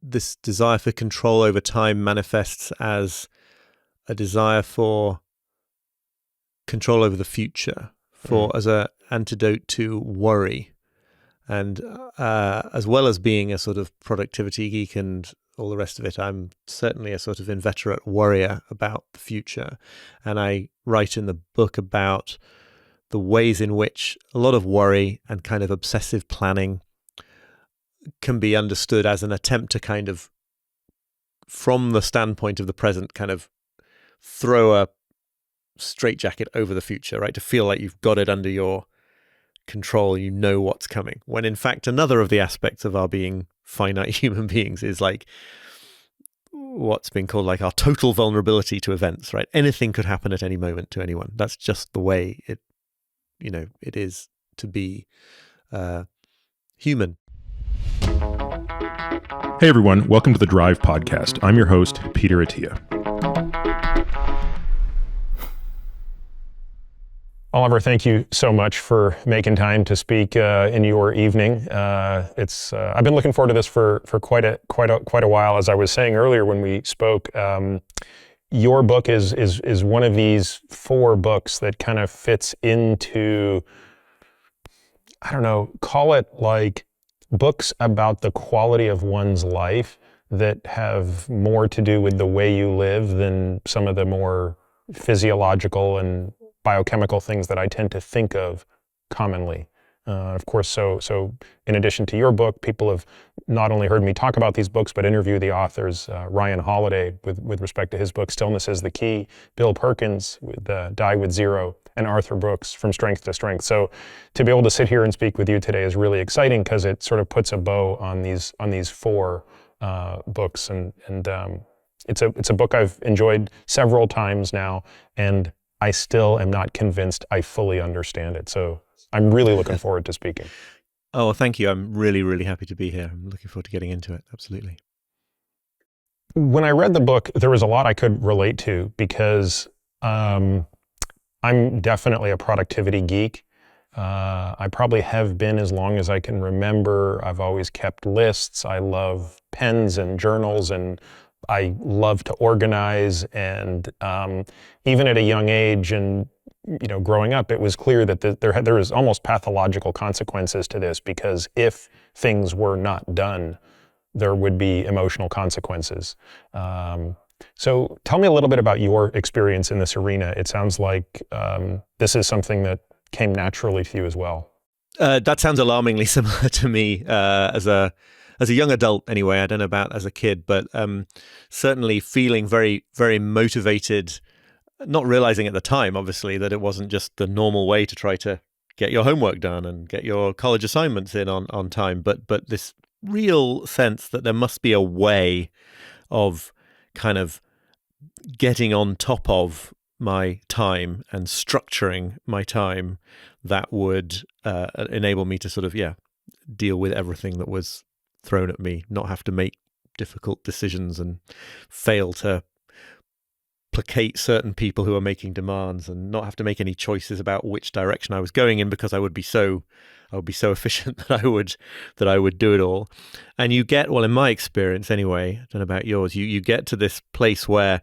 this desire for control over time manifests as a desire for control over the future, as an antidote to worry. And as well as being a sort of productivity geek and all the rest of it, I'm certainly a sort of inveterate worrier about the future. And I write in the book about the ways in which a lot of worry and kind of obsessive planning can be understood as an attempt to kind of, from the standpoint of the present, kind of throw a straitjacket over the future, right? To feel like you've got it under your control, you know what's coming. When in fact, another of the aspects of our being finite human beings is like what's been called like our total vulnerability to events, right? Anything could happen at any moment to anyone. That's just the way it is to be human. Hey everyone, welcome to the Drive Podcast. I'm your host, Peter Attia. Oliver, thank you so much for making time to speak in your evening. I've been looking forward to this for quite a while. As I was saying earlier when we spoke, your book is one of these 4 books that kind of fits into, I don't know, call it like books about the quality of one's life that have more to do with the way you live than some of the more physiological and biochemical things that I tend to think of commonly. Of course, so in addition to your book, people have not only heard me talk about these books, but interview the authors, Ryan Holiday with respect to his book, Stillness is the Key, Bill Perkins with Die with Zero, and Arthur Brooks, From Strength to Strength. So to be able to sit here and speak with you today is really exciting because it sort of puts a bow on these 4 books. And it's a book I've enjoyed several times now, and I still am not convinced I fully understand it. So I'm really looking forward to speaking. Oh, well, thank you. I'm really, really happy to be here. I'm looking forward to getting into it. Absolutely. When I read the book, there was a lot I could relate to because I'm definitely a productivity geek. I probably have been as long as I can remember. I've always kept lists. I love pens and journals, and I love to organize, and even at a young age and growing up, it was clear that there was almost pathological consequences to this, because if things were not done, there would be emotional consequences. So tell me a little bit about your experience in this arena. It sounds like this is something that came naturally to you as well. That sounds alarmingly similar to me as a young adult anyway. I don't know about as a kid, but certainly feeling very, very motivated, not realizing at the time, obviously, that it wasn't just the normal way to try to get your homework done and get your college assignments in on time, but this real sense that there must be a way of kind of getting on top of my time and structuring my time that would enable me to sort of, deal with everything that was thrown at me, not have to make difficult decisions and fail to placate certain people who are making demands, and not have to make any choices about which direction I was going in, because I would be so efficient that I would do it all. And you get, well, in my experience anyway, I don't know about yours, you get to this place where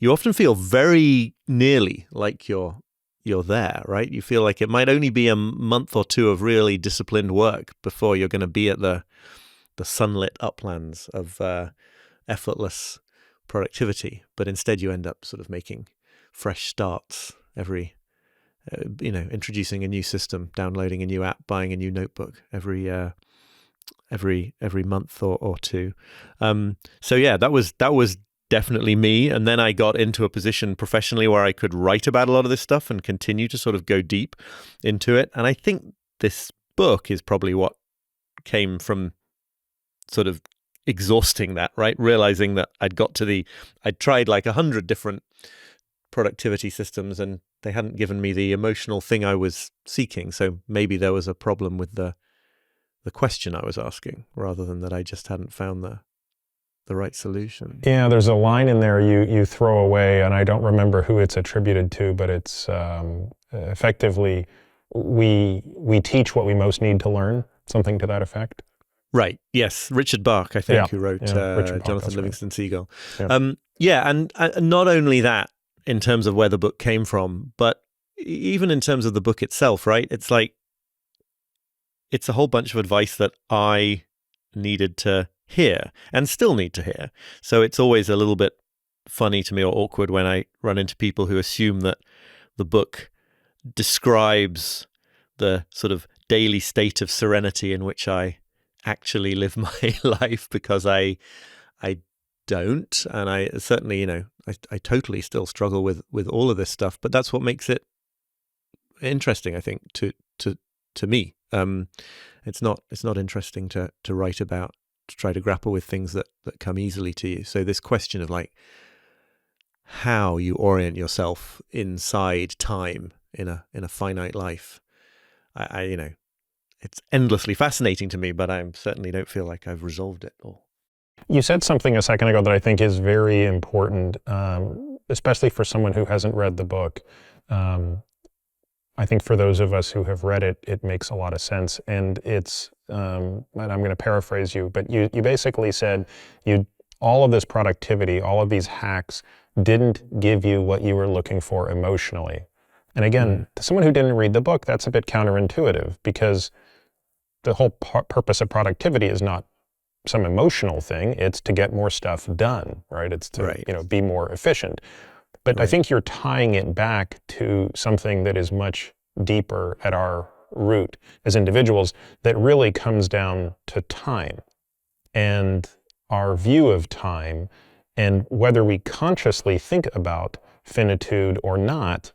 you often feel very nearly like you're there, right? You feel like it might only be a month or 2 of really disciplined work before you're going to be at the sunlit uplands of effortless productivity, but instead you end up sort of making fresh starts every, introducing a new system, downloading a new app, buying a new notebook every month or 2. So yeah, that was definitely me. And then I got into a position professionally where I could write about a lot of this stuff and continue to sort of go deep into it. And I think this book is probably what came from sort of exhausting that, right? Realizing that I'd tried like 100 different productivity systems and they hadn't given me the emotional thing I was seeking. So maybe there was a problem with the question I was asking, rather than that I just hadn't found the right solution. Yeah, there's a line in there you throw away, and I don't remember who it's attributed to, but it's effectively, we teach what we most need to learn, something to that effect. Right. Yes. Richard Bach, I Yeah, think, who wrote yeah, Richard Bach, Jonathan that's right. Livingston Seagull. Yeah. Yeah, and not only that in terms of where the book came from, but even in terms of the book itself, right? It's like, it's a whole bunch of advice that I needed to hear and still need to hear. So it's always a little bit funny to me or awkward when I run into people who assume that the book describes the sort of daily state of serenity in which I actually live my life, because I don't, and I certainly, I totally still struggle with all of this stuff. But that's what makes it interesting, I think, to me. It's not interesting to write about, to try to grapple with things that come easily to you. So this question of like how you orient yourself inside time in a finite life, I it's endlessly fascinating to me, but I certainly don't feel like I've resolved it all. You said something a second ago that I think is very important, especially for someone who hasn't read the book. I think for those of us who have read it, it makes a lot of sense. And it's, and I'm going to paraphrase you, but you basically said all of this productivity, all of these hacks didn't give you what you were looking for emotionally. And again, to someone who didn't read the book, that's a bit counterintuitive, because the whole purpose of productivity is not some emotional thing. It's to get more stuff done, right? It's to, Right. Be more efficient. But I Right. think you're tying it back to something that is much deeper at our root as individuals, that really comes down to time and our view of time, and whether we consciously think about finitude or not,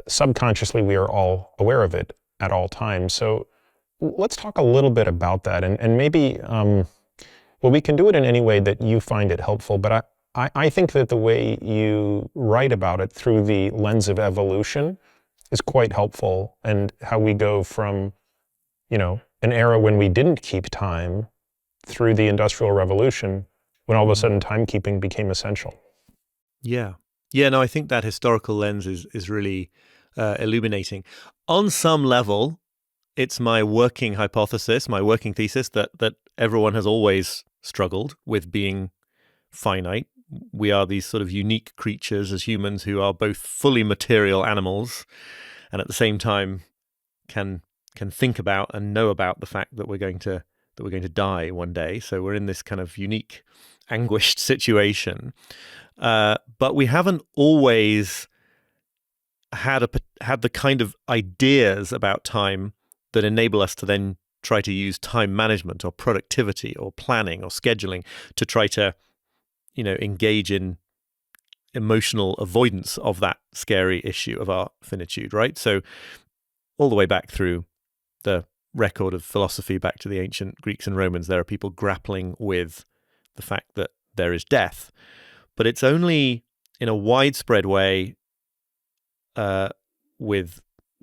subconsciously we are all aware of it at all times. So let's talk a little bit about that, and maybe, well, we can do it in any way that you find it helpful, but I think that the way you write about it through the lens of evolution is quite helpful, and how we go from, an era when we didn't keep time through the Industrial Revolution, when all of a Mhm. sudden timekeeping became essential. Yeah. Yeah, no, I think that historical lens is really illuminating. On some level, it's my working hypothesis, my working thesis that everyone has always struggled with being finite. We are these sort of unique creatures as humans who are both fully material animals and at the same time can think about and know about the fact that we're going to die one day. So we're in this kind of unique, anguished situation. But we haven't always had the kind of ideas about time that enable us to then try to use time management or productivity or planning or scheduling to try to, engage in emotional avoidance of that scary issue of our finitude, right? So all the way back through the record of philosophy, back to the ancient Greeks and Romans, there are people grappling with the fact that there is death. But it's only in a widespread way, with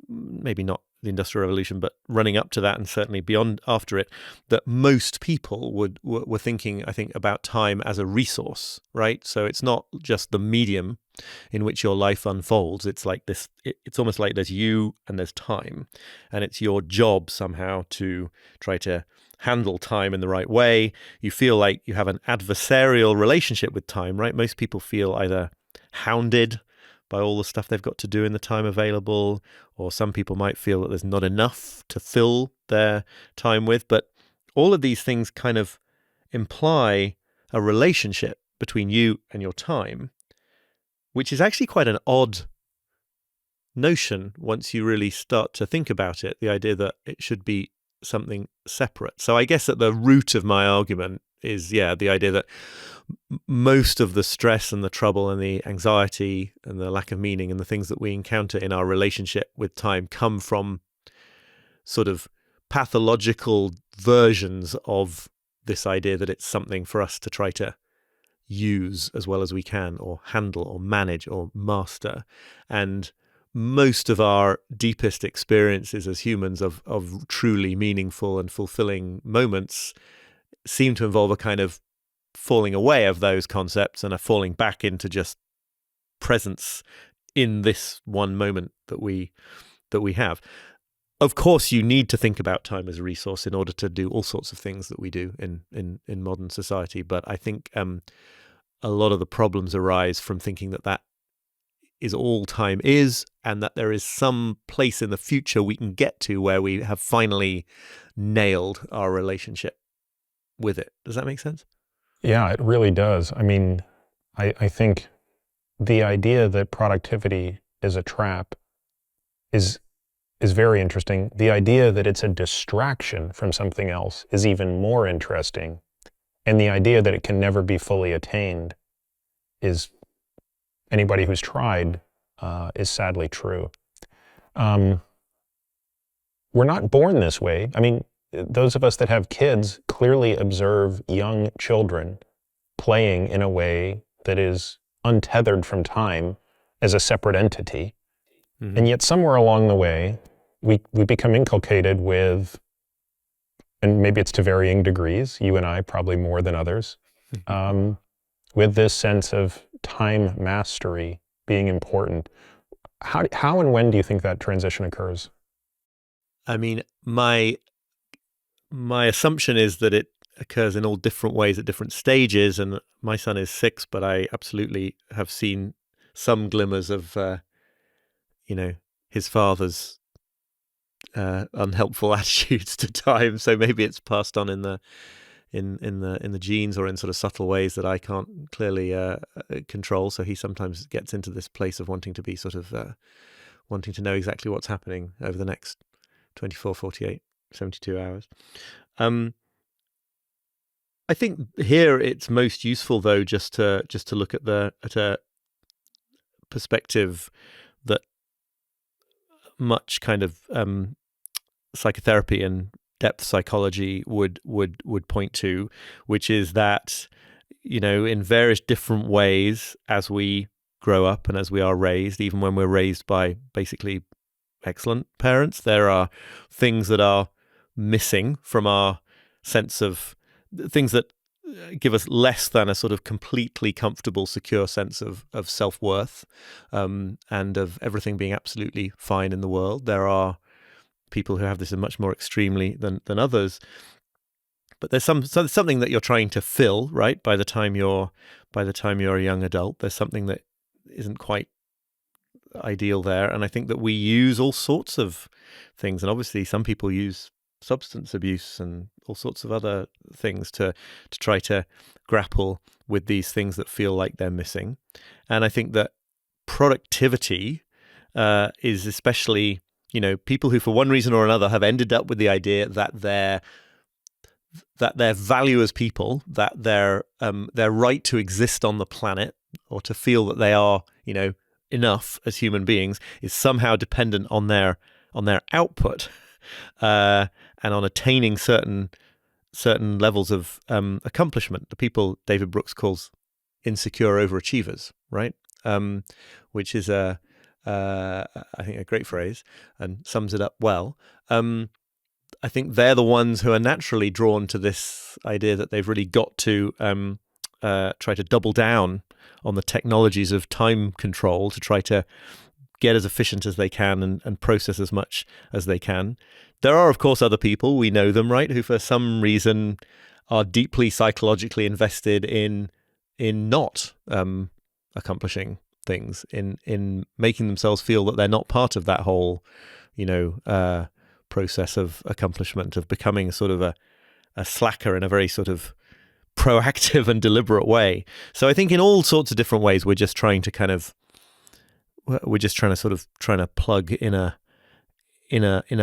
maybe not the Industrial Revolution, but running up to that and certainly beyond after it, that most people were thinking, I think, about time as a resource, right? So it's not just the medium in which your life unfolds. It's like this. It's almost like there's you and there's time, and it's your job somehow to try to handle time in the right way. You feel like you have an adversarial relationship with time, right? Most people feel either hounded by all the stuff they've got to do in the time available, or some people might feel that there's not enough to fill their time with. But all of these things kind of imply a relationship between you and your time, which is actually quite an odd notion once you really start to think about it, the idea that it should be something separate. So I guess at the root of my argument is, the idea that most of the stress and the trouble and the anxiety and the lack of meaning and the things that we encounter in our relationship with time come from sort of pathological versions of this idea that it's something for us to try to use as well as we can, or handle or manage or master. And most of our deepest experiences as humans of truly meaningful and fulfilling moments seem to involve a kind of falling away of those concepts and a falling back into just presence in this one moment that we have. of course, you need to think about time as a resource in order to do all sorts of things that we do in modern society. But I think a lot of the problems arise from thinking that that is all time is, and that there is some place in the future we can get to where we have finally nailed our relationship with it. Does that make sense? Yeah, it really does. I mean, I think the idea that productivity is a trap is very interesting. The idea that it's a distraction from something else is even more interesting. And the idea that it can never be fully attained is, anybody who's tried, is sadly true. We're not born this way. I mean, those of us that have kids clearly observe young children playing in a way that is untethered from time as a separate entity. Mm-hmm. And yet somewhere along the way, we become inculcated with, and maybe it's to varying degrees, you and I probably more than others, with this sense of time mastery being important. How and when do you think that transition occurs? I mean, my assumption is that it occurs in all different ways at different stages. And my son is 6, but I absolutely have seen some glimmers of, his father's unhelpful attitudes to time. So maybe it's passed on in the genes, or in sort of subtle ways that I can't clearly control. So he sometimes gets into this place of wanting to be sort of wanting to know exactly what's happening over the next 24, 48, 72 hours. I think here it's most useful, though, just to look at a perspective that much kind of psychotherapy and depth psychology would point to, which is that, in various different ways, as we grow up and as we are raised, even when we're raised by basically excellent parents, there are things that are missing from our sense of things that give us less than a sort of completely comfortable, secure sense of self-worth, and of everything being absolutely fine in the world. There are people who have this much more extremely than others, but there's something that you're trying to fill, right? By the time you're a young adult, there's something that isn't quite ideal there. And I think that we use all sorts of things, and obviously some people use substance abuse and all sorts of other things to try to grapple with these things that feel like they're missing. And I think that productivity is especially, people who for one reason or another have ended up with the idea that their value as people, that their right to exist on the planet, or to feel that they are, enough as human beings, is somehow dependent on their output, and on attaining certain levels of accomplishment. The people David Brooks calls insecure overachievers, right? Which is I think a great phrase and sums it up well. I think they're the ones who are naturally drawn to this idea that they've really got to try to double down on the technologies of time control to try to get as efficient as they can and process as much as they can. There are, of course, other people, we know them, right, who for some reason are deeply psychologically invested in not accomplishing things, in making themselves feel that they're not part of that whole, process of accomplishment, of becoming sort of a slacker in a very sort of proactive and deliberate way. So I think in all sorts of different ways, we're just trying to plug in a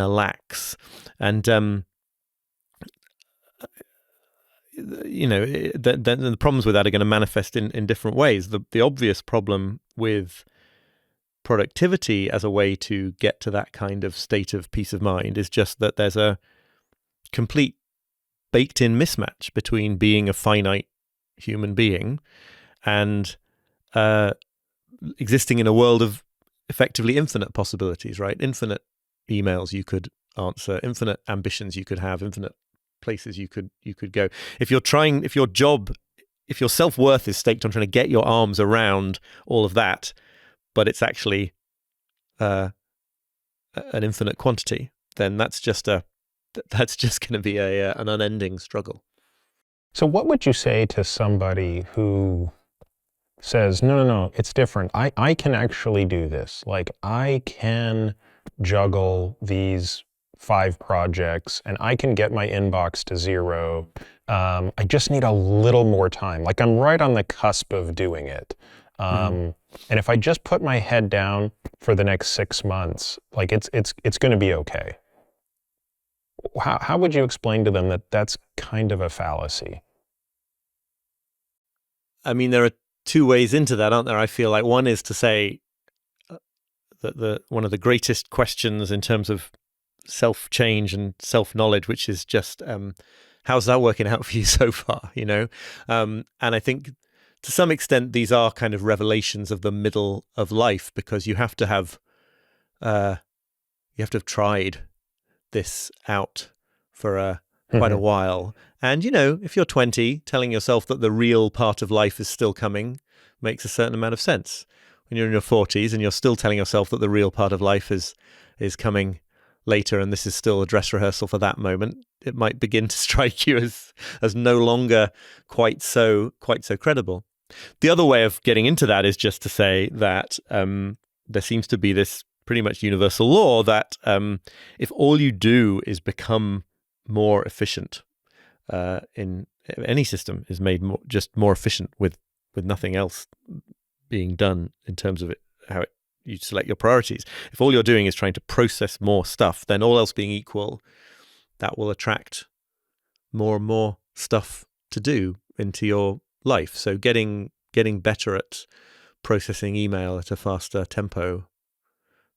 lax, and the problems with that are going to manifest in different ways. The obvious problem with productivity as a way to get to that kind of state of peace of mind is just that there's a complete baked-in mismatch between being a finite human being and existing in a world of effectively infinite possibilities, right? Infinite emails you could answer, infinite ambitions you could have, infinite places you could go. If your self-worth is staked on trying to get your arms around all of that, but it's actually an infinite quantity, then that's just going to be an unending struggle. So what would you say to somebody who says, no, it's different. I can actually do this. Like, I can juggle these 5 projects and I can get my inbox to 0. I just need a little more time. Like, I'm right on the cusp of doing it. And if I just put my head down for the next 6 months, like, it's going to be okay. How would you explain to them that that's kind of a fallacy? I mean, there are 2 ways into that, aren't there? I feel like one is to say that one of the greatest questions in terms of self-change and self-knowledge, which is just how's that working out for you so far, you know? And I think to some extent these are kind of revelations of the middle of life, because you have to have tried this out for quite a while. And, you know, if you're 20, telling yourself that the real part of life is still coming makes a certain amount of sense. When you're in your 40s and you're still telling yourself that the real part of life is coming later and this is still a dress rehearsal for that moment, it might begin to strike you as no longer quite so credible. The other way of getting into that is just to say that there seems to be this pretty much universal law that if all you do is become more efficient, in any system is made more efficient with nothing else being done in terms of you select your priorities. If all you're doing is trying to process more stuff, then all else being equal, that will attract more and more stuff to do into your life. So getting better at processing email at a faster tempo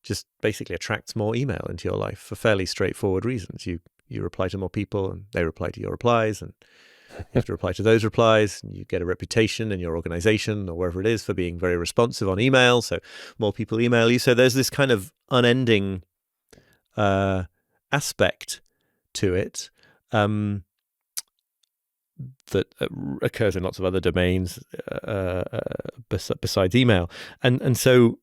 just basically attracts more email into your life for fairly straightforward reasons. You reply to more people and they reply to your replies, and you have to reply to those replies, and you get a reputation in your organization or wherever it is for being very responsive on email. So more people email you. So there's this kind of unending aspect to it that occurs in lots of other domains besides email. And so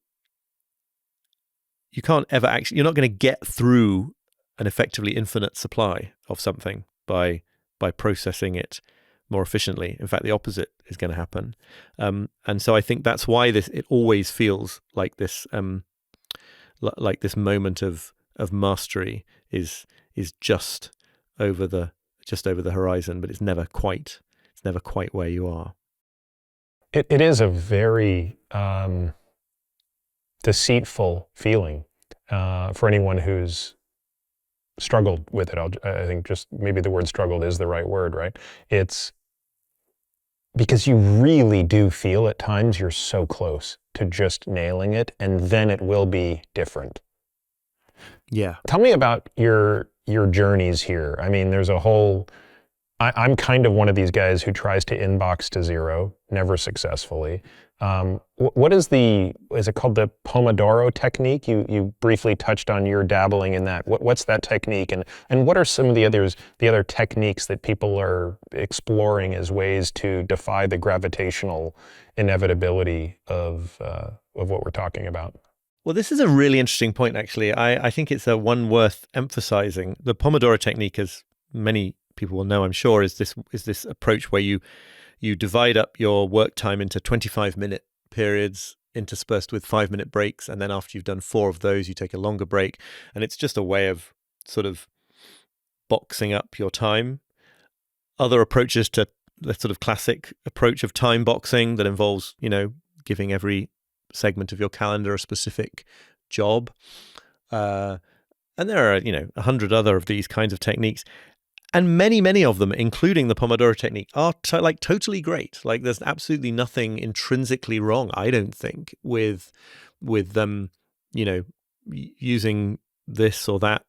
you can't ever actually, you're not going to get through an effectively infinite supply of something by processing it more efficiently. In fact, the opposite is going to happen. And so I think that's why it always feels like this moment of mastery is just over the horizon, but it's never quite where you are. It is a very deceitful feeling for anyone who's struggled with it. I think just maybe the word struggled is the right word, right? It's because you really do feel at times you're so close to just nailing it, and then it will be different. Yeah. Tell me about your journeys here. I mean, there's a whole, I'm kind of one of these guys who tries to inbox to 0, never successfully. What is it called the Pomodoro technique? You briefly touched on your dabbling in that. What's that technique? And what are some of the other techniques that people are exploring as ways to defy the gravitational inevitability of what we're talking about? Well, this is a really interesting point, actually. I think it's one worth emphasizing. The Pomodoro technique, as many people will know, I'm sure, is this approach where you divide up your work time into 25-minute periods interspersed with 5-minute breaks. And then after you've done 4 of those, you take a longer break. And it's just a way of sort of boxing up your time. Other approaches to the sort of classic approach of time boxing that involves, giving every segment of your calendar a specific job. And there are, 100 other of these kinds of techniques. And many, many of them, including the Pomodoro technique, are totally great. Like, there's absolutely nothing intrinsically wrong, I don't think, with them, using this or that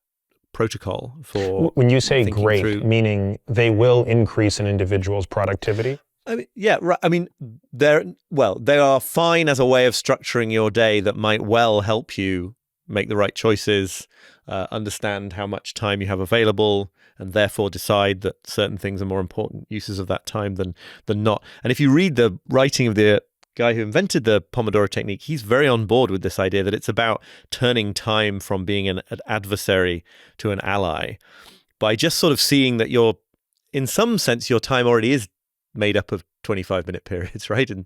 protocol for. When you say great, through, meaning they will increase an individual's productivity? I mean, yeah, right. I mean, they are fine as a way of structuring your day that might well help you make the right choices, understand how much time you have available, and therefore decide that certain things are more important uses of that time than not. And if you read the writing of the guy who invented the Pomodoro technique, he's very on board with this idea that it's about turning time from being an adversary to an ally by just sort of seeing that in some sense, your time already is made up of 25-minute periods, right? And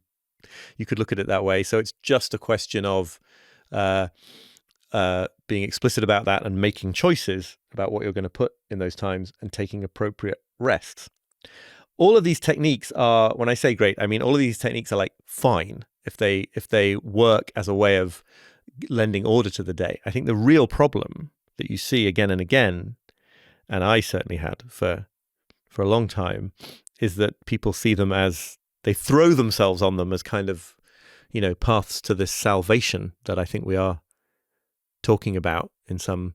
you could look at it that way. So it's just a question of being explicit about that and making choices about what you're going to put in those times and taking appropriate rests. All of these techniques are, when I say great, I mean all of these techniques are like fine if they work as a way of lending order to the day. I think the real problem that you see again and again, and I certainly had for a long time, is that people see them as, they throw themselves on them as kind of, paths to this salvation that I think we are talking about in some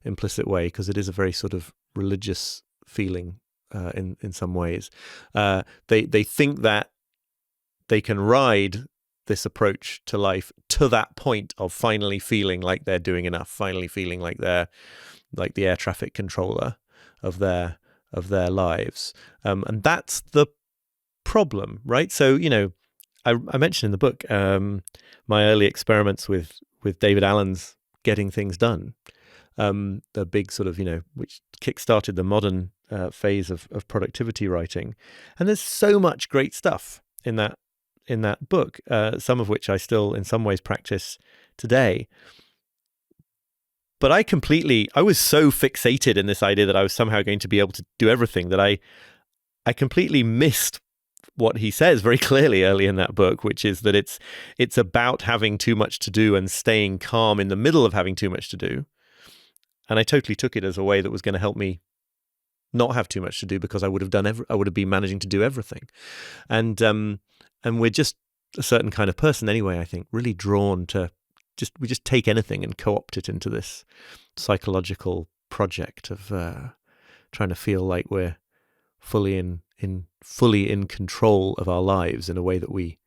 implicit way, because it is a very sort of religious feeling in some ways. They think that they can ride this approach to life to that point of finally feeling like they're doing enough, finally feeling like they're like the air traffic controller of their lives, and that's the problem, right? So I mentioned in the book my early experiments with David Allen's Getting Things Done, the big sort of which kickstarted the modern phase of productivity writing, and there's so much great stuff in that book, some of which I still in some ways practice today. But I was so fixated in this idea that I was somehow going to be able to do everything that I completely missed what he says very clearly early in that book, which is that it's about having too much to do and staying calm in the middle of having too much to do. And I totally took it as a way that was going to help me not have too much to do, because I would have been managing to do everything. And we're just a certain kind of person anyway, I think, really drawn to we just take anything and co-opt it into this psychological project of trying to feel like we're fully in control of our lives in a way that we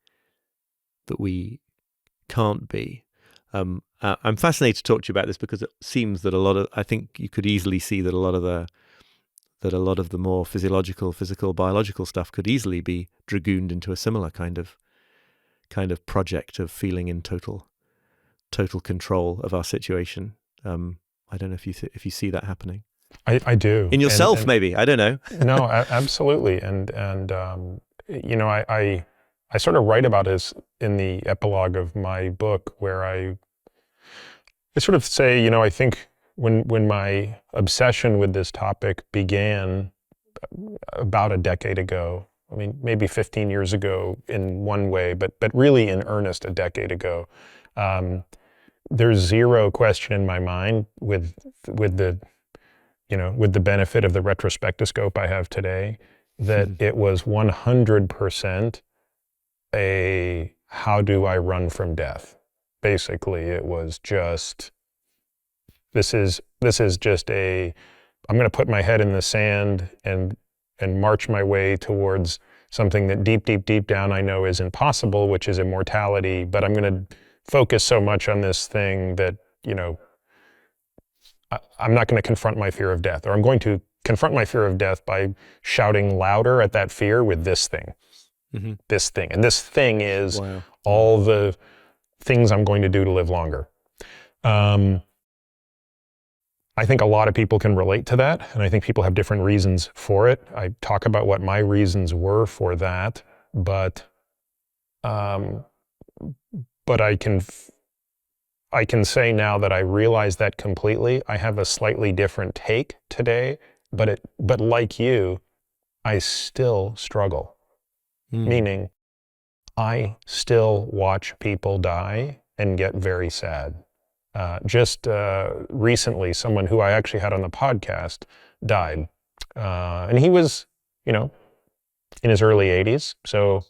can't be. I'm fascinated to talk to you about this, because it seems that I think you could easily see that a lot of the more physical, biological stuff could easily be dragooned into a similar kind of project of feeling in total control of our situation. I don't know if you see that happening. I do. In yourself, maybe. I don't know. No, absolutely. And I sort of write about this in the epilogue of my book, where I sort of say, I think when my obsession with this topic began about a decade ago, I mean, maybe 15 years ago in one way, but really in earnest a decade ago, there's zero question in my mind with the benefit of the retrospectoscope I have today, that it was 100% a how do I run from death? Basically, it was just, this is just I'm going to put my head in the sand and march my way towards something that deep down I know is impossible, which is immortality, but I'm going to focus so much on this thing that, I'm not going to confront my fear of death, or I'm going to confront my fear of death by shouting louder at that fear with this thing. Mm-hmm. This thing. And this thing is all the things I'm going to do to live longer. I think a lot of people can relate to that, and I think people have different reasons for it. I talk about what my reasons were for that, but I can say now that I realize that completely. I have a slightly different take today, but like you, I still struggle. Meaning, I still watch people die and get very sad. Just recently, someone who I actually had on the podcast died. And he was, in his early 80s. So,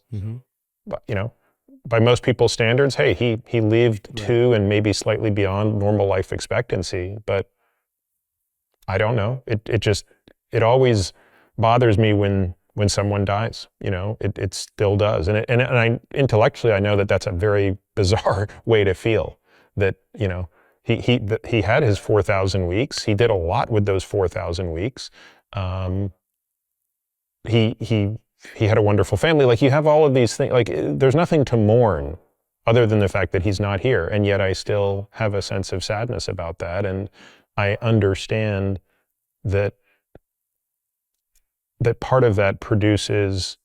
by most people's standards, hey, he lived to and maybe slightly beyond normal life expectancy. But I don't know. It always bothers me when someone dies. It still does. And I intellectually, I know that that's a very bizarre way to feel. That he had his 4,000 weeks. He did a lot with those 4,000 weeks. He he had a wonderful family. Like, you have all of these things. Like, there's nothing to mourn other than the fact that he's not here. And yet I still have a sense of sadness about that. And I understand that part of that produces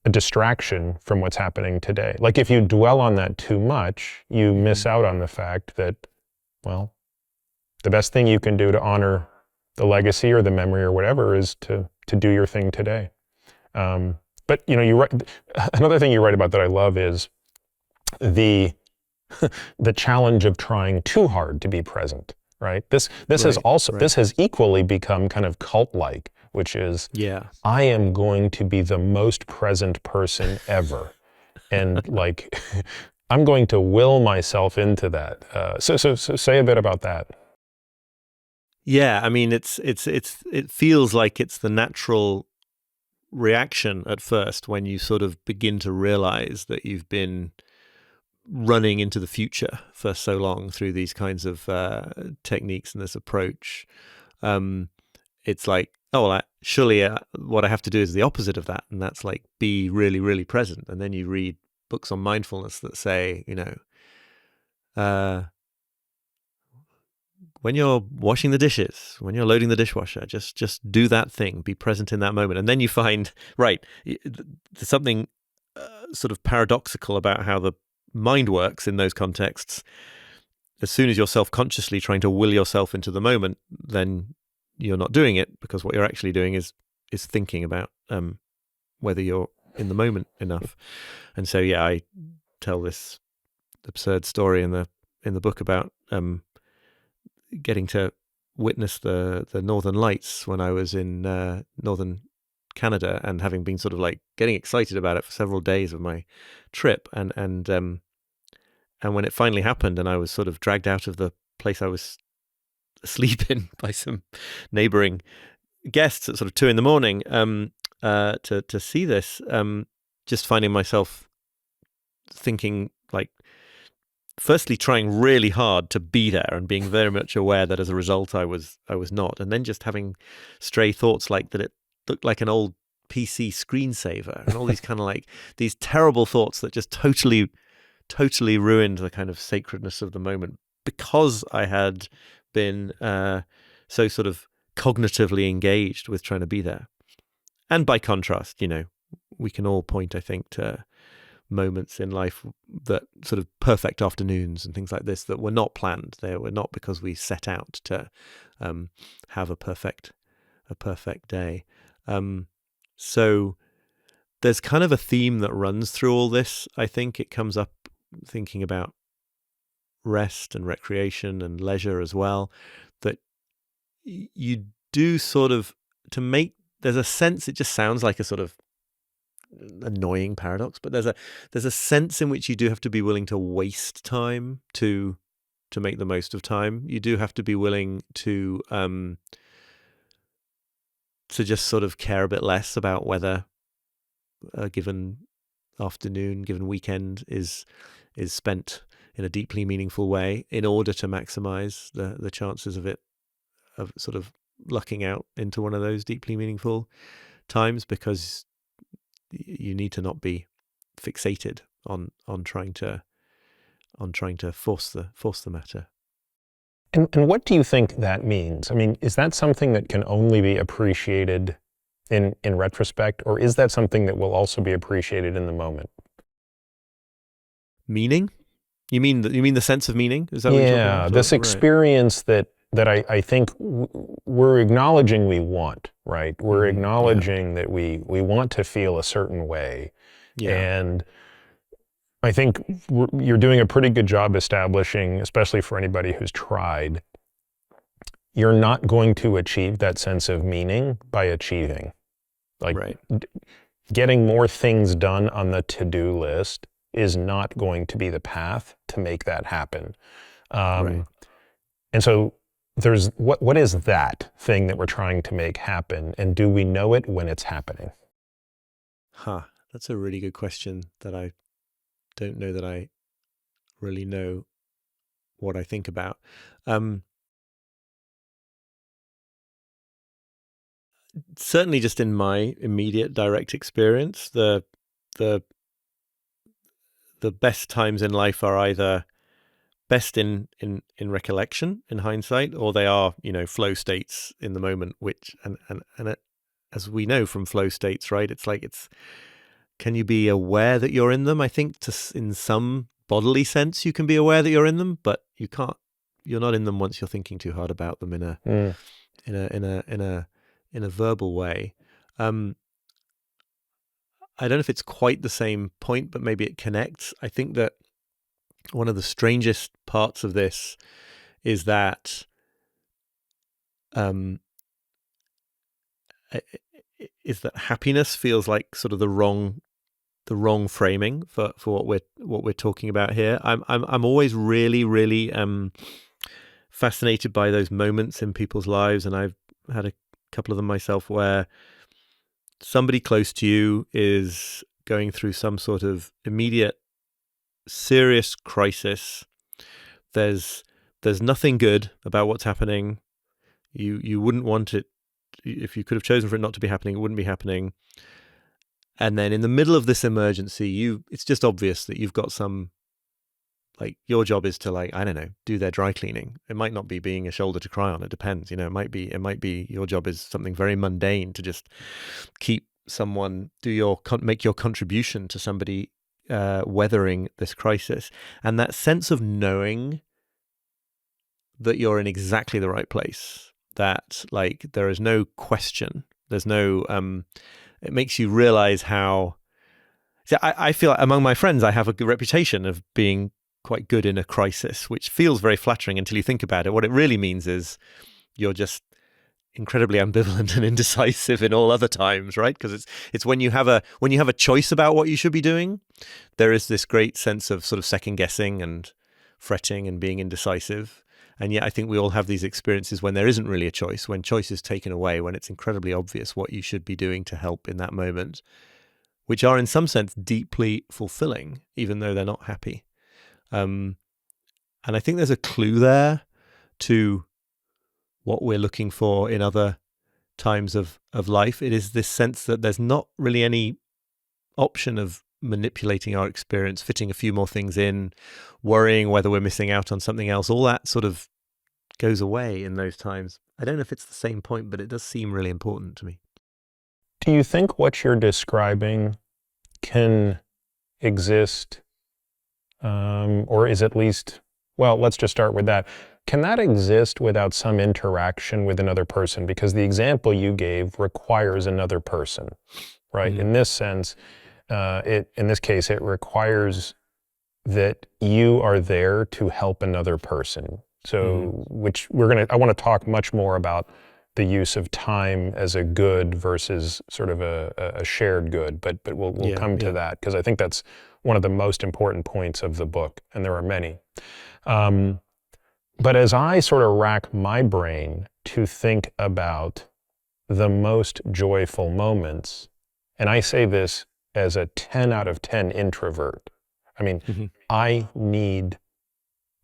a distraction from what's happening today. Like, if you dwell on that too much, you miss out on the fact that, well, the best thing you can do to honor the legacy or the memory or whatever is to do your thing today. But you write, another thing you write about that I love is the challenge of trying too hard to be present. Right. This has also this has equally become kind of cult-like, which is, I am going to be the most present person ever, and like I'm going to will myself into that. So say a bit about that. Yeah, I mean, it feels like it's the natural reaction at first when you sort of begin to realize that you've been running into the future for so long through these kinds of techniques and this approach. It's like, oh, well, surely what I have to do is the opposite of that, and that's like be really, really present. And then you read books on mindfulness that say, when you're washing the dishes, when you're loading the dishwasher, just do that thing, be present in that moment. And then you find, right, there's something sort of paradoxical about how the mind works in those contexts. As soon as you're self-consciously trying to will yourself into the moment, then you're not doing it, because what you're actually doing is thinking about whether you're in the moment enough. And so, yeah, I tell this absurd story in the book about getting to witness the Northern Lights when I was in northern Canada, and having been sort of like getting excited about it for several days of my trip, and when it finally happened, and I was sort of dragged out of the place I was asleep in by some neighboring guests at sort of 2 a.m. To see this, just finding myself thinking, like, firstly trying really hard to be there and being very much aware that as a result I was not, and then just having stray thoughts like that it looked like an old PC screensaver, and all these kind of like these terrible thoughts that just totally ruined the kind of sacredness of the moment, because I had been so sort of cognitively engaged with trying to be there. And by contrast, we can all point, I think, to moments in life, that sort of perfect afternoons and things like this, that were not planned. They were not because we set out to have a perfect day. So there's kind of a theme that runs through all this. I think it comes up thinking about rest and recreation and leisure as well, that you do sort of, there's a sense, it just sounds like a sort of annoying paradox, but there's a sense in which you do have to be willing to waste time to make the most of time. You do have to be willing to just sort of care a bit less about whether a given afternoon, given weekend is spent in a deeply meaningful way, in order to maximize the chances of sort of lucking out into one of those deeply meaningful times, because you need to not be fixated on trying to force the matter. And what do you think that means? I mean, is that something that can only be appreciated in retrospect, or is that something that will also be appreciated in the moment? Meaning? You mean the sense of meaning? Is that what you're talking about? Yeah, this experience that I think we're acknowledging we want, right? We're acknowledging that we want to feel a certain way. And I think you're doing a pretty good job establishing, especially for anybody who's tried, you're not going to achieve that sense of meaning by achieving. Like, getting more things done on the to-do list is not going to be the path to make that happen. And so there's, what is that thing that we're trying to make happen, and do we know it when it's happening? That's a really good question that I don't know that I really know what I think about. certainly just in my immediate direct experience, the best times in life are either best in recollection, in hindsight, or they are, flow states in the moment, which and it, as we know from flow states, right? Can you be aware that you're in them? I think in some bodily sense you can be aware that you're in them, but you're not in them once you're thinking too hard about them in a verbal way. I don't know if it's quite the same point, but maybe it connects. I think that one of the strangest parts of this is that happiness feels like sort of the wrong framing for what we're talking about here. I'm always really, really fascinated by those moments in people's lives, and I've had a couple of them myself, where somebody close to you is going through some sort of immediate serious crisis. There's nothing good about what's happening. You wouldn't want it, if you could have chosen for it not to be happening, it wouldn't be happening. And then in the middle of this emergency, it's just obvious that you've got some, like, your job is to, like, I don't know, do their dry cleaning. It might not be being a shoulder to cry on. It depends. It might be your job is something very mundane, to just keep someone, make your contribution to somebody weathering this crisis. And that sense of knowing that you're in exactly the right place, that, like, there is no question, there's no, it makes you realize how, I feel like among my friends, I have a good reputation of being quite good in a crisis, which feels very flattering until you think about it. What it really means is you're just incredibly ambivalent and indecisive in all other times, right? Because it's when you have a choice about what you should be doing, there is this great sense of sort of second guessing and fretting and being indecisive. And yet I think we all have these experiences when there isn't really a choice, when choice is taken away, when it's incredibly obvious what you should be doing to help in that moment, which are in some sense deeply fulfilling, even though they're not happy. And I think there's a clue there to what we're looking for in other times of life. It is this sense that there's not really any option of manipulating our experience, fitting a few more things in, worrying whether we're missing out on something else. All that sort of goes away in those times. I don't know if it's the same point, but it does seem really important to me. Do you think what you're describing can exist, or is at least, well, let's just start with that. Can that exist without some interaction with another person? Because the example you gave requires another person, right? Mm-hmm. In this sense, in this case, it requires that you are there to help another person. So, which I want to talk much more about the use of time as a good versus sort of a shared good, but we'll come to that, because I think that's one of the most important points of the book, and there are many. But as I sort of rack my brain to think about the most joyful moments, and I say this as a 10 out of 10 introvert, I mean, I need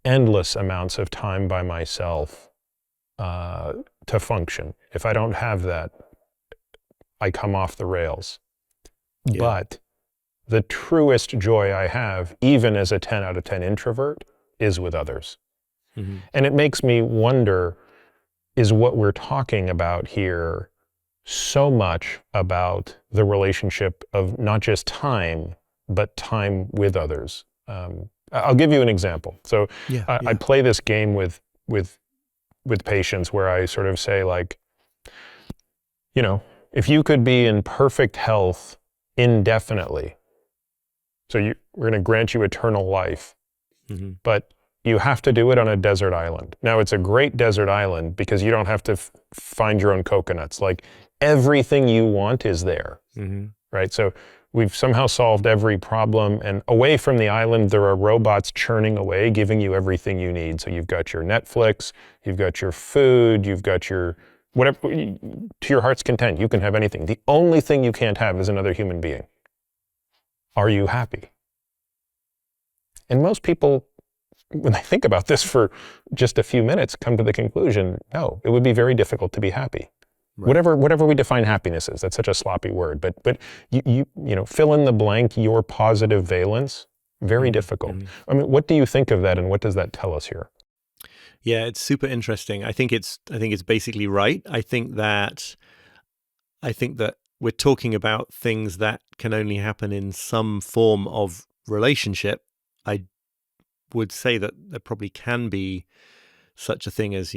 endless amounts of time by myself to function. If I don't have that, I come off the rails. Yeah. But the truest joy I have, even as a 10 out of 10 introvert, is with others. And it makes me wonder, is what we're talking about here so much about the relationship of not just time, but time with others? I'll give you an example. So I play this game with patients where I sort of say, like, if you could be in perfect health indefinitely, so we're going to grant you eternal life, but you have to do it on a desert island. Now, it's a great desert island because you don't have to find your own coconuts. Like, everything you want is there, right? So we've somehow solved every problem, and away from the island, there are robots churning away, giving you everything you need. So you've got your Netflix, you've got your food, you've got your whatever, to your heart's content. You can have anything. The only thing you can't have is another human being. Are you happy? And most people, when they think about this for just a few minutes, come to the conclusion, no, it would be very difficult to be happy. Right. Whatever we define happiness as. That's such a sloppy word, but fill in the blank your positive valence. Very difficult. Mm-hmm. I mean, what do you think of that, and what does that tell us here? Yeah, it's super interesting. I think it's basically right. I think that we're talking about things that can only happen in some form of relationship. I would say that there probably can be such a thing as,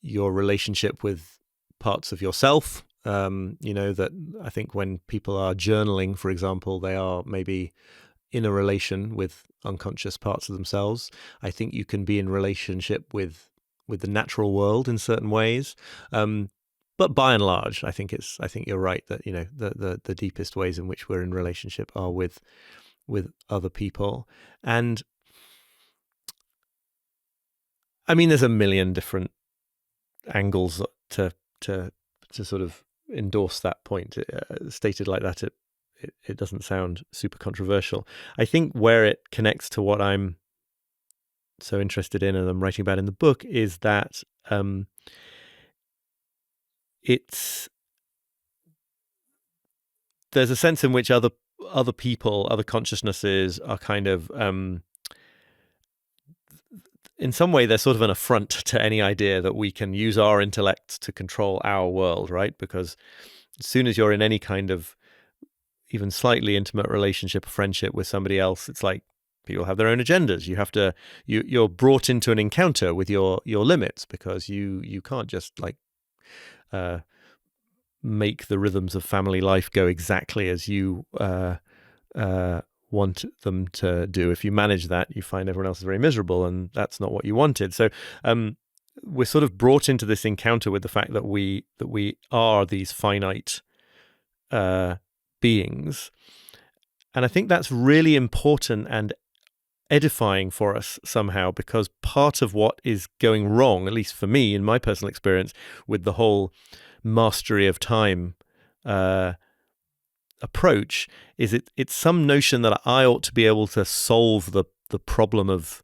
your relationship with parts of yourself. That I think when people are journaling, for example, they are maybe in a relation with unconscious parts of themselves. I think you can be in relationship with the natural world in certain ways. But by and large, I think you're right that the deepest ways in which we're in relationship are with other people. And I mean, there's a million different angles to to sort of endorse that point. Stated like that, it doesn't sound super controversial. I think where it connects to what I'm so interested in and I'm writing about in the book is that it's there's a sense in which other people, other consciousnesses are kind of in some way they're sort of an affront to any idea that we can use our intellect to control our world, right? Because as soon as you're in any kind of even slightly intimate relationship or friendship with somebody else, it's like people have their own agendas. You're brought into an encounter with your limits, because you can't just like uh, make the rhythms of family life go exactly as you want them to do. If you manage that, you find everyone else is very miserable, and that's not what you wanted. So we're sort of brought into this encounter with the fact that we are these finite beings. And I think that's really important and edifying for us somehow, because part of what is going wrong, at least for me in my personal experience, with the whole mastery of time approach, is it's some notion that I ought to be able to solve the problem of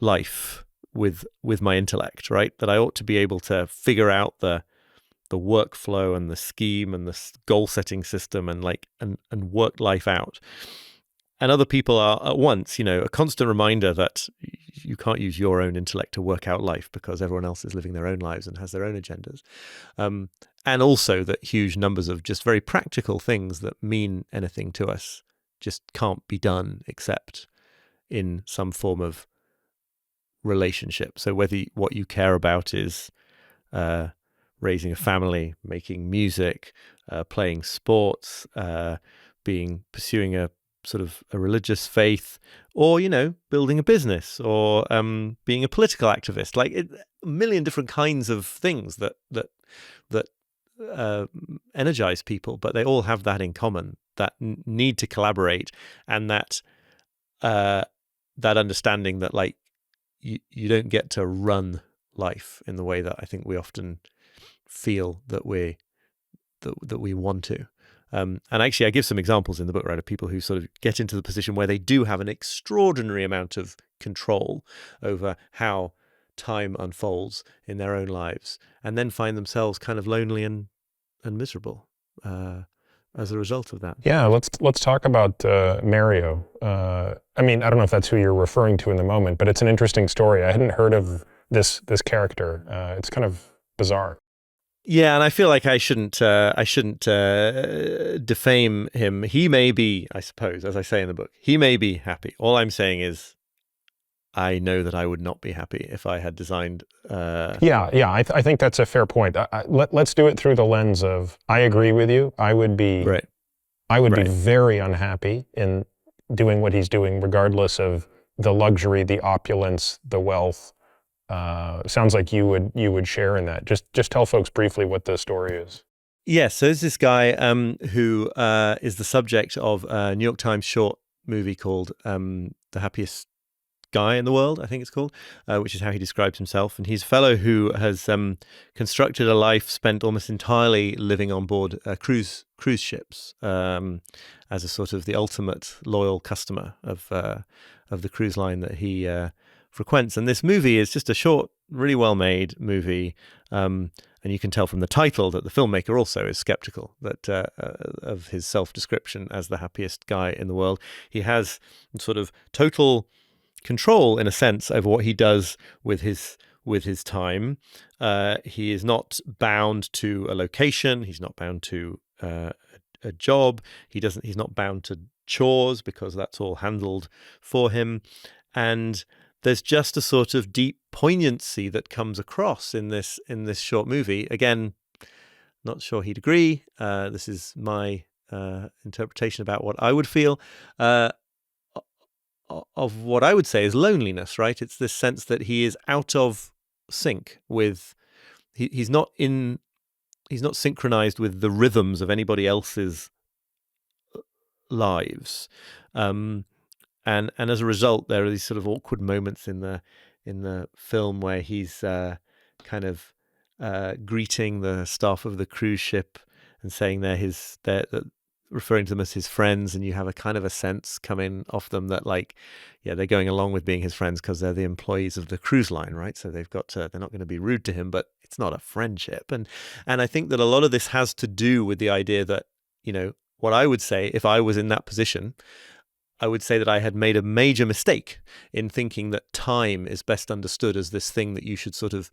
life with my intellect, right? That I ought to be able to figure out the workflow and the scheme and the goal setting system and work life out. And other people are at once, a constant reminder that you can't use your own intellect to work out life, because everyone else is living their own lives and has their own agendas. And also that huge numbers of just very practical things that mean anything to us just can't be done except in some form of relationship. So whether what you care about is raising a family, making music, playing sports, pursuing a sort of a religious faith, or building a business, or being a political activist, a million different kinds of things that energize people, but they all have that in common, that need to collaborate, and that understanding that you don't get to run life in the way that I think we often feel that we want to. And actually, I give some examples in the book, right, of people who sort of get into the position where they do have an extraordinary amount of control over how time unfolds in their own lives, and then find themselves kind of lonely and miserable as a result of that. Yeah, let's talk about Mario. I mean, I don't know if that's who you're referring to in the moment, but it's an interesting story. I hadn't heard of this character. It's kind of bizarre. Yeah, and I feel like I shouldn't defame him. He may be, I suppose, as I say in the book, he may be happy. All I'm saying is, I know that I would not be happy if I had designed. Yeah. I think that's a fair point. Let's do it through the lens of, I agree with you. I would be Right. be very unhappy in doing what he's doing, regardless of the luxury, the opulence, the wealth. Sounds like you would share in that. Just tell folks briefly what the story is. Yes, so there's this guy who is the subject of a New York Times short movie called "The Happiest Guy in the World," I think it's called, which is how he describes himself. And he's a fellow who has constructed a life spent almost entirely living on board cruise ships as a sort of the ultimate loyal customer of the cruise line that he frequents. And this movie is just a short, really well-made movie. And you can tell from the title that the filmmaker also is skeptical of his self-description as the happiest guy in the world. He has sort of total control, in a sense, over what he does with his time. He is not bound to a location. He's not bound to a job. He's not bound to chores, because that's all handled for him. And there's just a sort of deep poignancy that comes across in this short movie. Again, not sure he'd agree. This is my interpretation about what I would feel of what I would say is loneliness, right? It's this sense that he is out of sync with, he's not synchronized with the rhythms of anybody else's lives. And as a result, there are these sort of awkward moments in the film where he's kind of greeting the staff of the cruise ship and saying they're referring to them as his friends, and you have a kind of a sense coming off them that, like, yeah, they're going along with being his friends because they're the employees of the cruise line, right? So they're not going to be rude to him, but it's not a friendship. And I think that a lot of this has to do with the idea that, what I would say if I was in that position, I would say that I had made a major mistake in thinking that time is best understood as this thing that you should sort of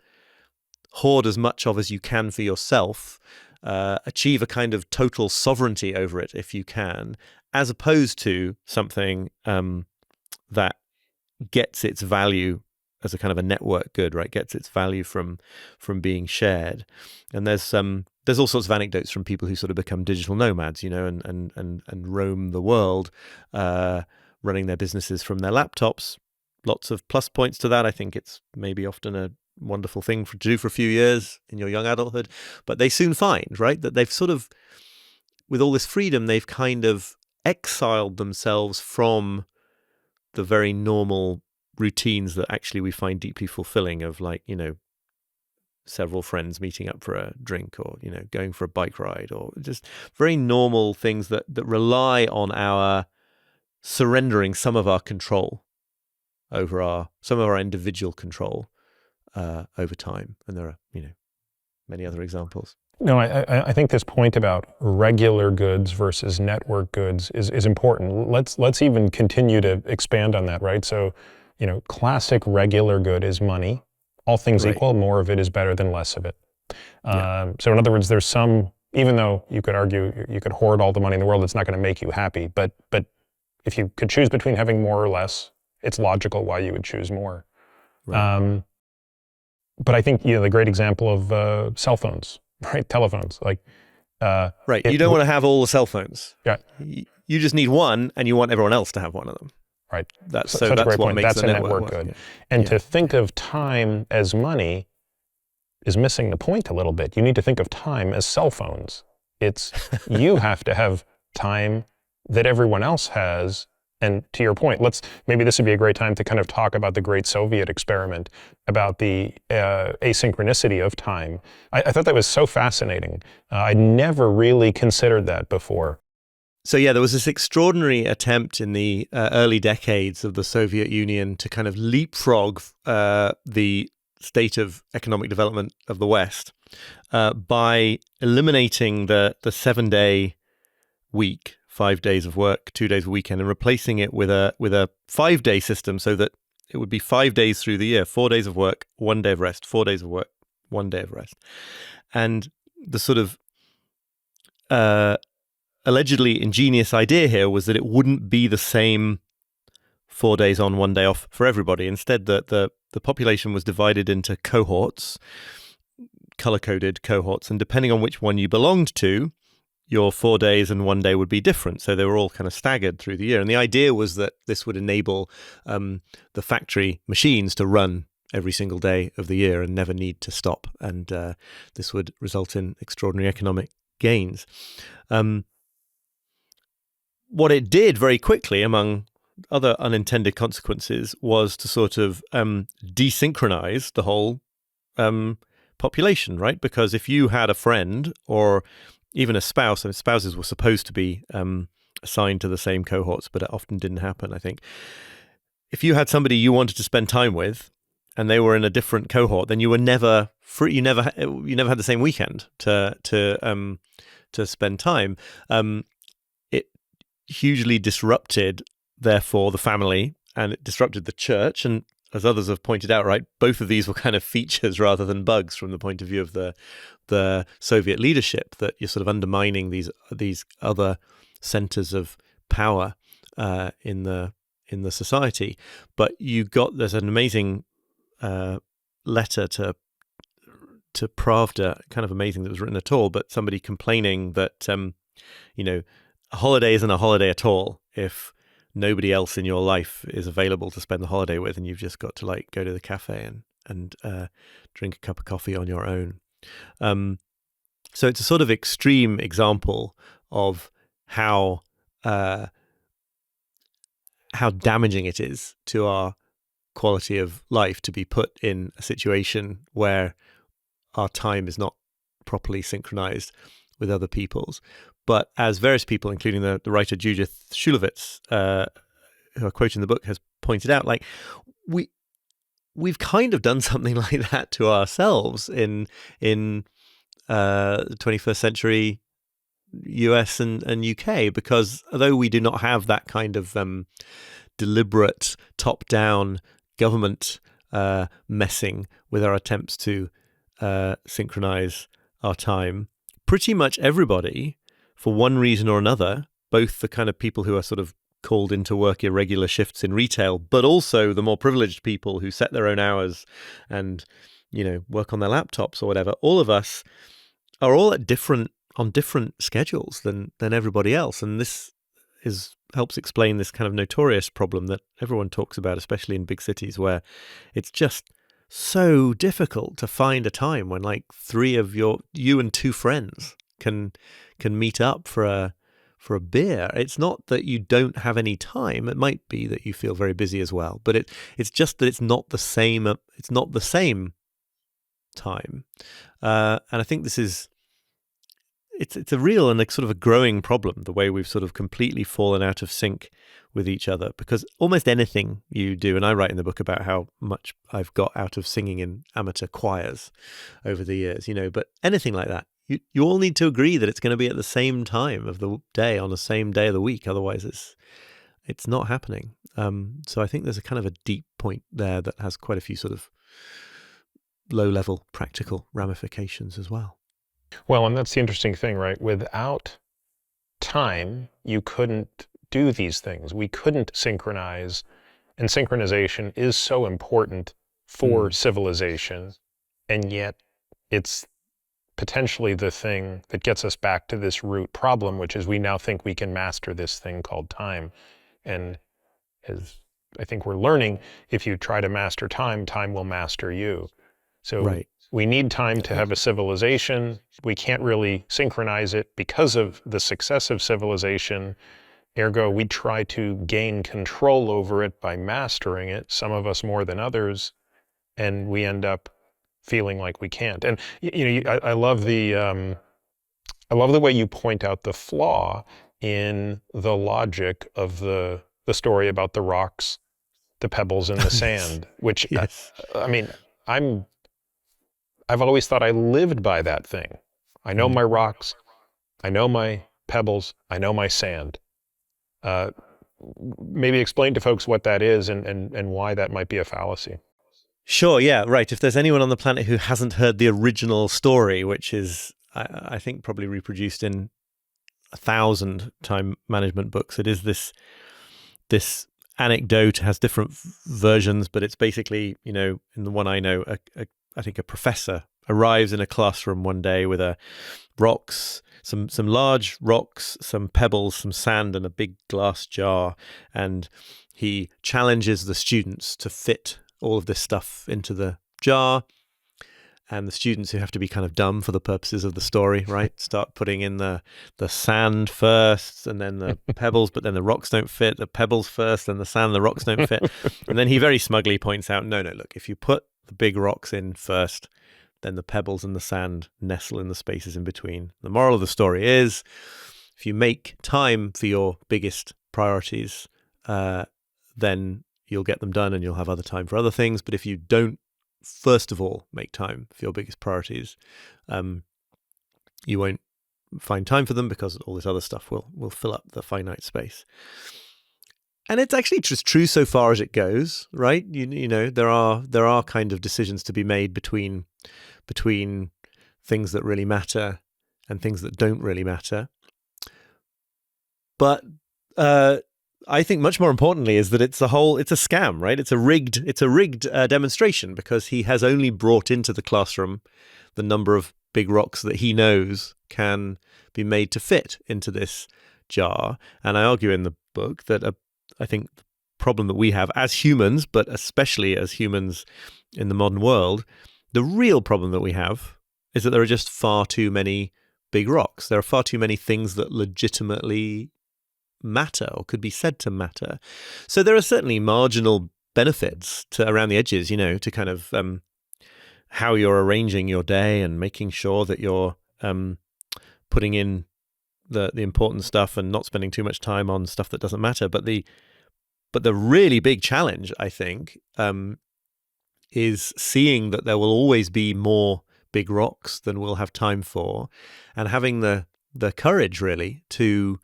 hoard as much of as you can for yourself, achieve a kind of total sovereignty over it if you can, as opposed to something that gets its value as a kind of a network good, right? Gets its value from being shared. And there's all sorts of anecdotes from people who sort of become digital nomads, and roam the world, running their businesses from their laptops. Lots of plus points to that. I think it's maybe often a wonderful thing to do for a few years in your young adulthood, but they soon find, right, that they've sort of, with all this freedom, they've kind of exiled themselves from the very normal routines that actually we find deeply fulfilling, of, like, several friends meeting up for a drink, or going for a bike ride, or just very normal things that rely on our surrendering some of our control over some of our individual control over time. And there are many other examples. No, I think this point about regular goods versus network goods is important. Let's even continue to expand on that, right? So, classic regular good is money. All things Right. equal, more of it is better than less of it. Yeah. So in other words, there's some, even though you could argue you could hoard all the money in the world, it's not going to make you happy. But if you could choose between having more or less, it's logical why you would choose more. Right. But I think, the great example of cell phones, right? Telephones, like. Right. You don't want to have all the cell phones. Yeah. You just need one, and you want everyone else to have one of them. Right. That's Such a that's great what point. makes That's the a network network good. work. And Yeah. to think of time as money is missing the point a little bit. You need to think of time as cell phones. It's, you have to have time that everyone else has. And to your point, maybe this would be a great time to kind of talk about the great Soviet experiment, about the asynchronicity of time. I thought that was so fascinating. I'd never really considered that before. So yeah, there was this extraordinary attempt in the early decades of the Soviet Union to kind of leapfrog the state of economic development of the West by eliminating the 7-day week, 5 days of work, 2 days a weekend, and replacing it with a 5-day system, so that it would be 5 days through the year, 4 days of work, 1 day of rest, 4 days of work, 1 day of rest. And the sort of allegedly ingenious idea here was that it wouldn't be the same 4 days on, 1 day off for everybody. Instead, the population was divided into cohorts, color-coded cohorts, and depending on which one you belonged to, your 4 days and 1 day would be different. So they were all kind of staggered through the year. And the idea was that this would enable the factory machines to run every single day of the year and never need to stop. And this would result in extraordinary economic gains. What it did very quickly, among other unintended consequences, was to sort of desynchronize the whole population, right? Because if you had a friend or even a spouse, and spouses were supposed to be assigned to the same cohorts, but it often didn't happen, I think. if you had somebody you wanted to spend time with, and they were in a different cohort, then you were never free. You never had the same weekend to spend time. It hugely disrupted, therefore, the family, and it disrupted the church. And as others have pointed out, right, both of these were kind of features rather than bugs from the point of view of the Soviet leadership. That you're sort of undermining these other centers of power in the society. But there's an amazing letter to Pravda, kind of amazing that was written at all, but somebody complaining that a holiday isn't a holiday at all if nobody else in your life is available to spend the holiday with, and you've just got to like go to the cafe and drink a cup of coffee on your own. So it's a sort of extreme example of how damaging it is to our quality of life to be put in a situation where our time is not properly synchronized with other people's. But as various people, including the writer Judith Shulevitz, who I quote in the book, has pointed out, like we've kind of done something like that to ourselves in the 21st century US and UK, because although we do not have that kind of deliberate top-down government messing with our attempts to synchronize our time, pretty much everybody, for one reason or another, both the kind of people who are sort of called into work irregular shifts in retail, but also the more privileged people who set their own hours and work on their laptops or whatever, all of us are all on different schedules than everybody else. And this helps explain this kind of notorious problem that everyone talks about, especially in big cities, where it's just so difficult to find a time when like three of you and two friends can meet up for a beer. It's not that you don't have any time. It might be that you feel very busy as well, but it's just that it's not the same. It's not the same time, and I think this is. It's a real and sort of a growing problem, the way we've sort of completely fallen out of sync with each other, because almost anything you do, and I write in the book about how much I've got out of singing in amateur choirs over the years, but anything like that, you all need to agree that it's going to be at the same time of the day on the same day of the week. Otherwise it's not happening. So I think there's a kind of a deep point there that has quite a few sort of low-level practical ramifications as well. Well, and that's the interesting thing, right? Without time, you couldn't do these things. We couldn't synchronize, and synchronization is so important for civilization, and yet it's potentially the thing that gets us back to this root problem, which is we now think we can master this thing called time. And as I think we're learning, if you try to master time, time will master you. So right. We need time to have a civilization. We can't really synchronize it because of the success of civilization. Ergo, we try to gain control over it by mastering it, some of us more than others, and we end up feeling like we can't. And I love the way you point out the flaw in the logic of the story about the rocks, the pebbles, and the sand, which yes. I mean, I've always thought I lived by that thing. I know my rocks, I know my pebbles, I know my sand. Maybe explain to folks what that is and why that might be a fallacy. Sure, yeah, right. If there's anyone on the planet who hasn't heard the original story, which is, I think, probably reproduced in 1,000 time management books, it is this anecdote, has different versions, but it's basically, in the one I know, I think a professor arrives in a classroom one day with some large rocks, some pebbles, some sand, and a big glass jar. And he challenges the students to fit all of this stuff into the jar. And the students, who have to be kind of dumb for the purposes of the story, right, start putting in the sand first and then the pebbles, but then the rocks don't fit. The pebbles first and the sand, the rocks don't fit. And then he very smugly points out, no, look, if you put the big rocks in first, then the pebbles and the sand nestle in the spaces in between. The moral of the story is, if you make time for your biggest priorities, then you'll get them done and you'll have other time for other things. But if you don't, first of all, make time for your biggest priorities, you won't find time for them because all this other stuff will fill up the finite space. And it's actually just true so far as it goes, right? You know, there are kind of decisions to be made between things that really matter and things that don't really matter. But I think much more importantly is that it's a scam, right? It's a rigged demonstration, because he has only brought into the classroom the number of big rocks that he knows can be made to fit into this jar. And I argue in the book that I think the problem that we have as humans, but especially as humans in the modern world, the real problem that we have is that there are just far too many big rocks. There are far too many things that legitimately matter or could be said to matter. So there are certainly marginal benefits to around the edges, you know, to kind of how you're arranging your day and making sure that you're putting in the important stuff and not spending too much time on stuff that doesn't matter. But the really big challenge, I think, is seeing that there will always be more big rocks than we'll have time for, and having the courage really to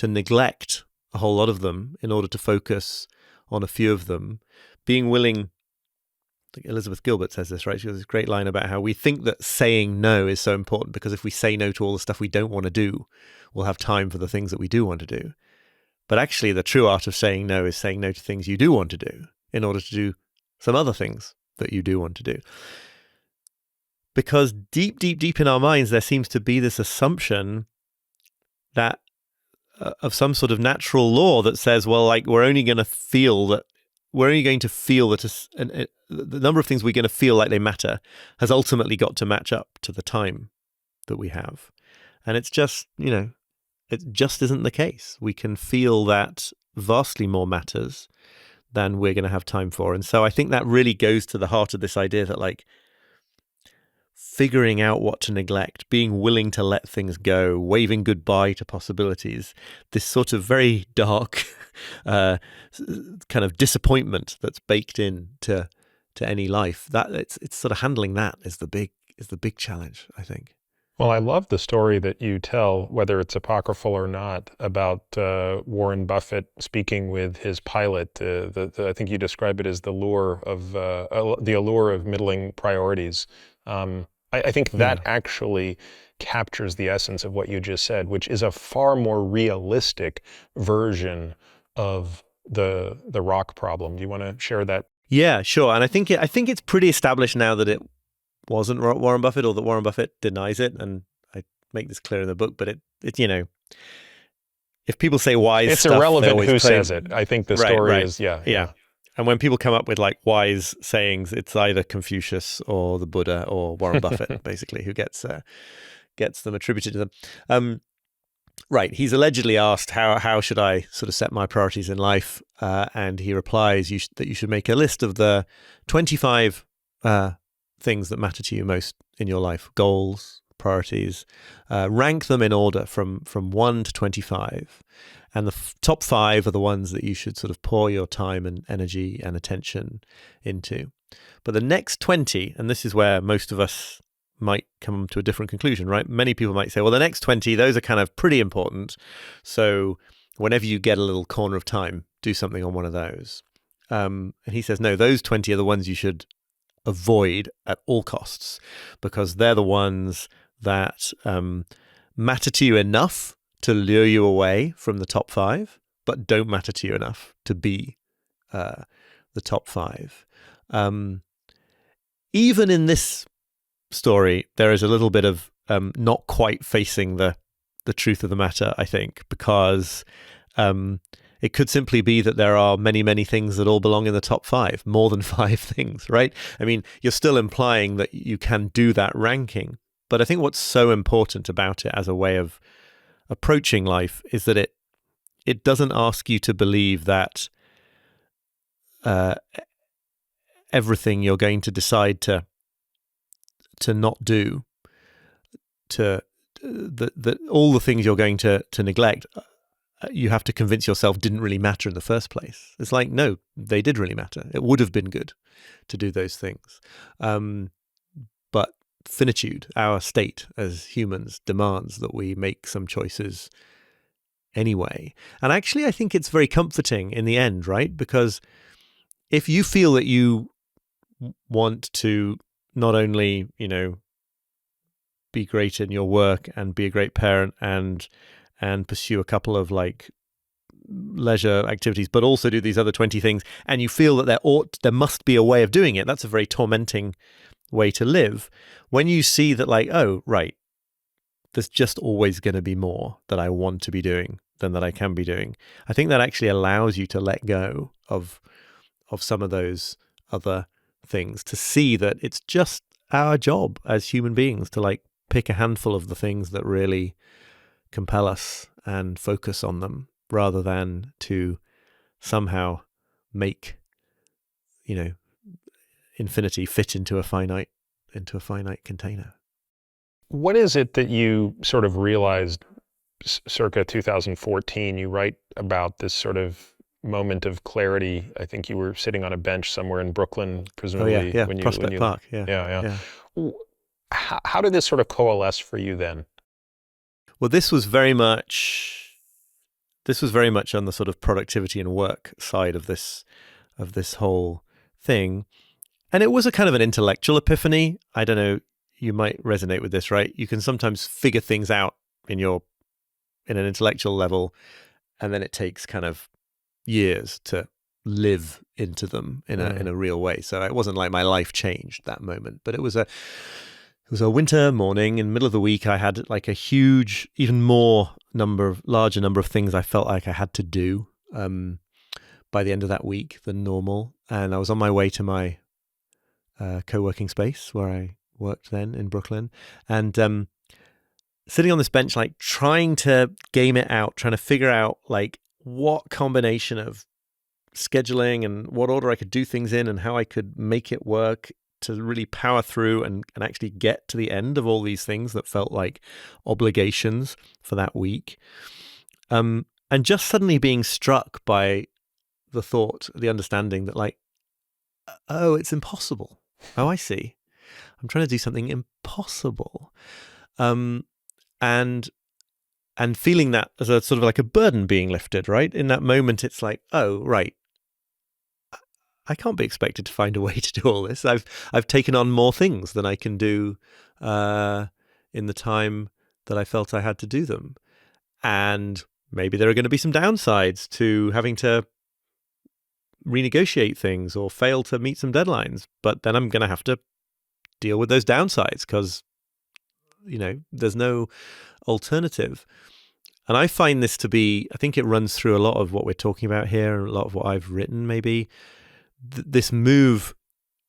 neglect a whole lot of them in order to focus on a few of them. Being willing, I think Elizabeth Gilbert says this, right? She has this great line about how we think that saying no is so important because if we say no to all the stuff we don't want to do, we'll have time for the things that we do want to do. But actually, the true art of saying no is saying no to things you do want to do in order to do some other things that you do want to do. Because deep, deep, deep in our minds, there seems to be this assumption that of some sort of natural law that says, well, like we're only going to feel that the number of things we're going to feel like they matter has ultimately got to match up to the time that we have. And it's just, you know, it just isn't the case. We can feel that vastly more matters than we're going to have time for. And so I think that really goes to the heart of this idea that, like, figuring out what to neglect, being willing to let things go, waving goodbye to possibilities, this sort of very dark kind of disappointment that's baked in to any life, that it's sort of handling that is the big challenge, I think. Well, I love the story that you tell, whether it's apocryphal or not, about Warren Buffett speaking with his pilot. I think you describe it as the allure of middling priorities. I think that actually captures the essence of what you just said, which is a far more realistic version of the rock problem. Do you want to share that? Yeah, sure. And I think it's pretty established now that it wasn't Warren Buffett, or that Warren Buffett denies it. And I make this clear in the book, but it you know, if people say wise it's stuff, irrelevant who says it. I think the story right. is, yeah. And when people come up with like wise sayings, it's either Confucius or the Buddha or Warren Buffett, basically, who gets them attributed to them. Right. He's allegedly asked, how should I sort of set my priorities in life? And he replies that you should make a list of the 25 things that matter to you most in your life, goals, priorities, rank them in order from 1 to 25. And the top 5 are the ones that you should sort of pour your time and energy and attention into. But the next 20, and this is where most of us might come to a different conclusion, right? Many people might say, well, the next 20, those are kind of pretty important. So whenever you get a little corner of time, do something on one of those. And he says, no, those 20 are the ones you should avoid at all costs, because they're the ones that matter to you enough to lure you away from the top 5, but don't matter to you enough to be the top 5. Even in this story, there is a little bit of not quite facing the truth of the matter, I think, because it could simply be that there are many, many things that all belong in the top 5, more than 5 things, right? I mean, you're still implying that you can do that ranking. But I think what's so important about it as a way of approaching life is that it doesn't ask you to believe that everything you're going to decide to not do, that all the things you're going to neglect you have to convince yourself didn't really matter in the first place. It's like, no, they did really matter. It would have been good to do those things. But finitude, our state as humans, demands that we make some choices anyway. And actually, I think it's very comforting in the end, right? Because if you feel that you want to not only, be great in your work and be a great parent and pursue a couple of like leisure activities, but also do these other 20 things, and you feel that there must be a way of doing it, that's a very tormenting way to live. When you see that, like, oh, right, there's just always going to be more that I want to be doing than that I can be doing, I think that actually allows you to let go of some of those other things, to see that it's just our job as human beings to like pick a handful of the things that really compel us and focus on them, rather than to somehow make, infinity fit into a finite container. What is it that you sort of realized circa 2014? You write about this sort of moment of clarity. I think you were sitting on a bench somewhere in Brooklyn, presumably. Oh yeah, Prospect Park. Yeah. How did this sort of coalesce for you then? Well, this was very much on the sort of productivity and work side of this whole thing. And it was a kind of an intellectual epiphany. I don't know, you might resonate with this, right? You can sometimes figure things out in an intellectual level, and then it takes kind of years to live into them in a real way. So it wasn't like my life changed that moment, but it was a winter morning in the middle of the week. I had like a huge, even larger number of things I felt like I had to do by the end of that week than normal. And I was on my way to my co-working space where I worked then in Brooklyn, and sitting on this bench, like trying to game it out, trying to figure out like what combination of scheduling and what order I could do things in and how I could make it work to really power through and actually get to the end of all these things that felt like obligations for that week. And just suddenly being struck by the understanding that like, oh, it's impossible. Oh, I see. I'm trying to do something impossible. And feeling that as a sort of like a burden being lifted, right? In that moment, it's like, oh, right. I can't be expected to find a way to do all this. I've taken on more things than I can do in the time that I felt I had to do them. And maybe there are going to be some downsides to having to renegotiate things or fail to meet some deadlines. But then I'm going to have to deal with those downsides because, there's no alternative. And I find this to be, I think it runs through a lot of what we're talking about here, a lot of what I've written maybe. This move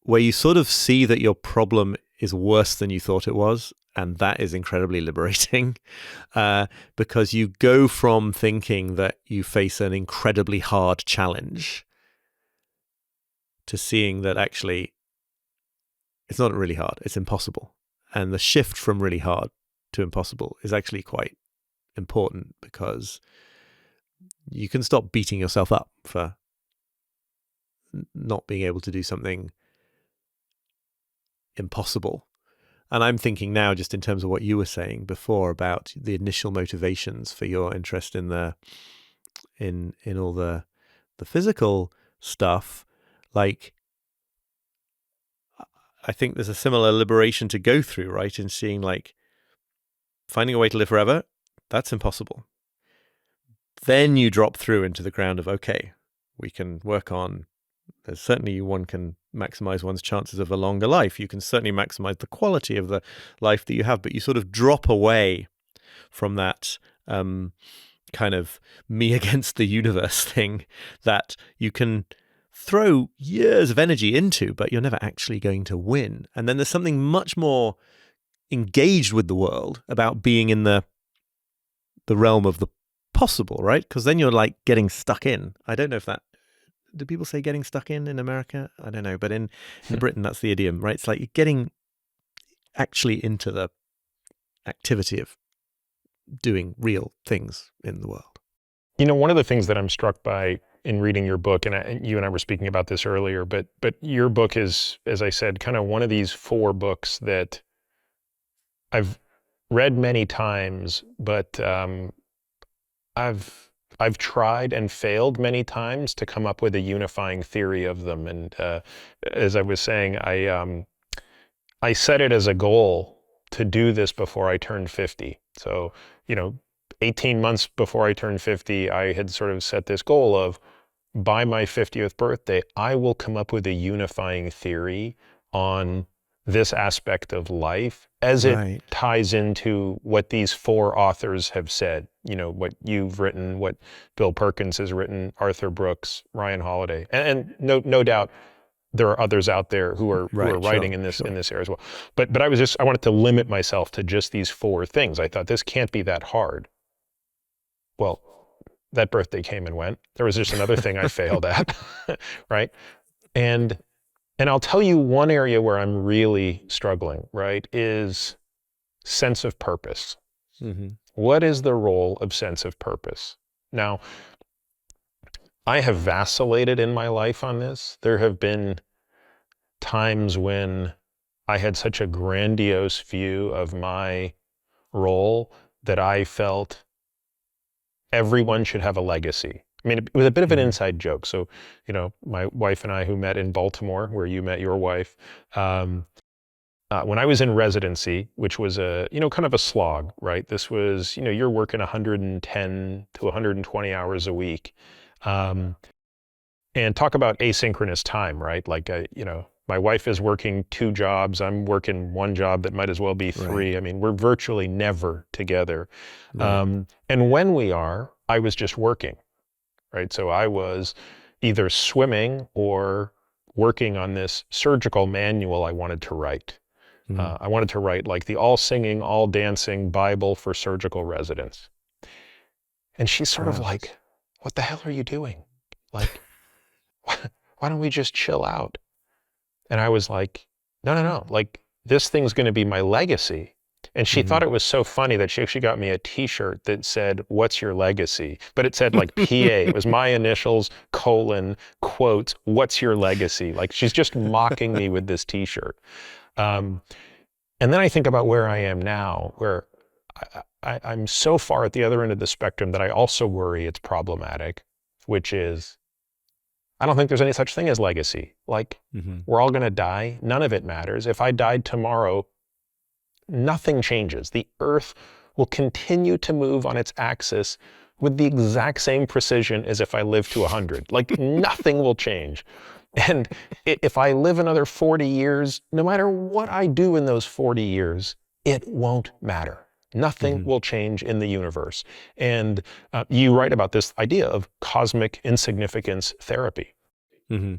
where you sort of see that your problem is worse than you thought it was. And that is incredibly liberating because you go from thinking that you face an incredibly hard challenge to seeing that actually it's not really hard, it's impossible. And the shift from really hard to impossible is actually quite important because you can stop beating yourself up for not being able to do something impossible. And I'm thinking now, just in terms of what you were saying before about the initial motivations for your interest in all the physical stuff, like I think there's a similar liberation to go through, right? In seeing like finding a way to live forever, that's impossible. Then you drop through into the ground of, okay, we can work on, there's certainly one can maximize one's chances of a longer life. You can certainly maximize the quality of the life that you have, but you sort of drop away from that kind of me against the universe thing that you can throw years of energy into, but you're never actually going to win. And then there's something much more engaged with the world about being in the realm of the possible, right? Because then you're like getting stuck in. I don't know if that, do people say getting stuck in America? I don't know, but in Britain, that's the idiom, right? It's like you're getting actually into the activity of doing real things in the world. One of the things that I'm struck by in reading your book, and you and I were speaking about this earlier, but your book is, as I said, kind of one of these four books that I've read many times, but I've tried and failed many times to come up with a unifying theory of them. And as I was saying, I set it as a goal to do this before I turned 50. So, 18 months before I turned 50, I had sort of set this goal of, by my 50th birthday, I will come up with a unifying theory on this aspect of life as it Right. ties into what these four authors have said. What you've written, what Bill Perkins has written, Arthur Brooks, Ryan Holiday, and no doubt there are others out there who are Right. writing Sure. in this Sure. area as well. But I wanted to limit myself to just these four things. I thought this can't be that hard. Well, that birthday came and went. There was just another thing I failed at, right? And I'll tell you one area where I'm really struggling, right, is sense of purpose. hmm What is the role of sense of purpose? Now, I have vacillated in my life on this. There have been times when I had such a grandiose view of my role that I felt everyone should have a legacy. I mean, it was a bit of an hmm inside joke. So, my wife and I, who met in Baltimore, where you met your wife, when I was in residency, which was kind of a slog, right? This was, you're working 110 to 120 hours a week. And talk about asynchronous time, right? Like, my wife is working two jobs. I'm working one job that might as well be Right. three. I mean, we're virtually never together. Right. And when we are, I was just working, right? So I was either swimming or working on this surgical manual I wanted to write. hmm I wanted to write like the all singing, all dancing Bible for surgical residents. And she's sort of Wow. like, what the hell are you doing? Like, why don't we just chill out? And I was like, no. Like, this thing's going to be my legacy. And she hmm thought it was so funny that she actually got me a t-shirt that said, what's your legacy? But it said like PA. It was my initials, quotes, what's your legacy? Like, she's just mocking me with this t-shirt. Um, and then I think about where I am now, where I'm so far at the other end of the spectrum that I also worry it's problematic, which is, I don't think there's any such thing as legacy. Like, hmm we're all going to die. None of it matters. If I died tomorrow, nothing changes. The Earth will continue to move on its axis with the exact same precision as if I lived to 100. Like, nothing will change. And if I live another 40 years, no matter what I do in those 40 years, it won't matter. Nothing hmm will change in the universe. And you write about this idea of cosmic insignificance therapy. hmm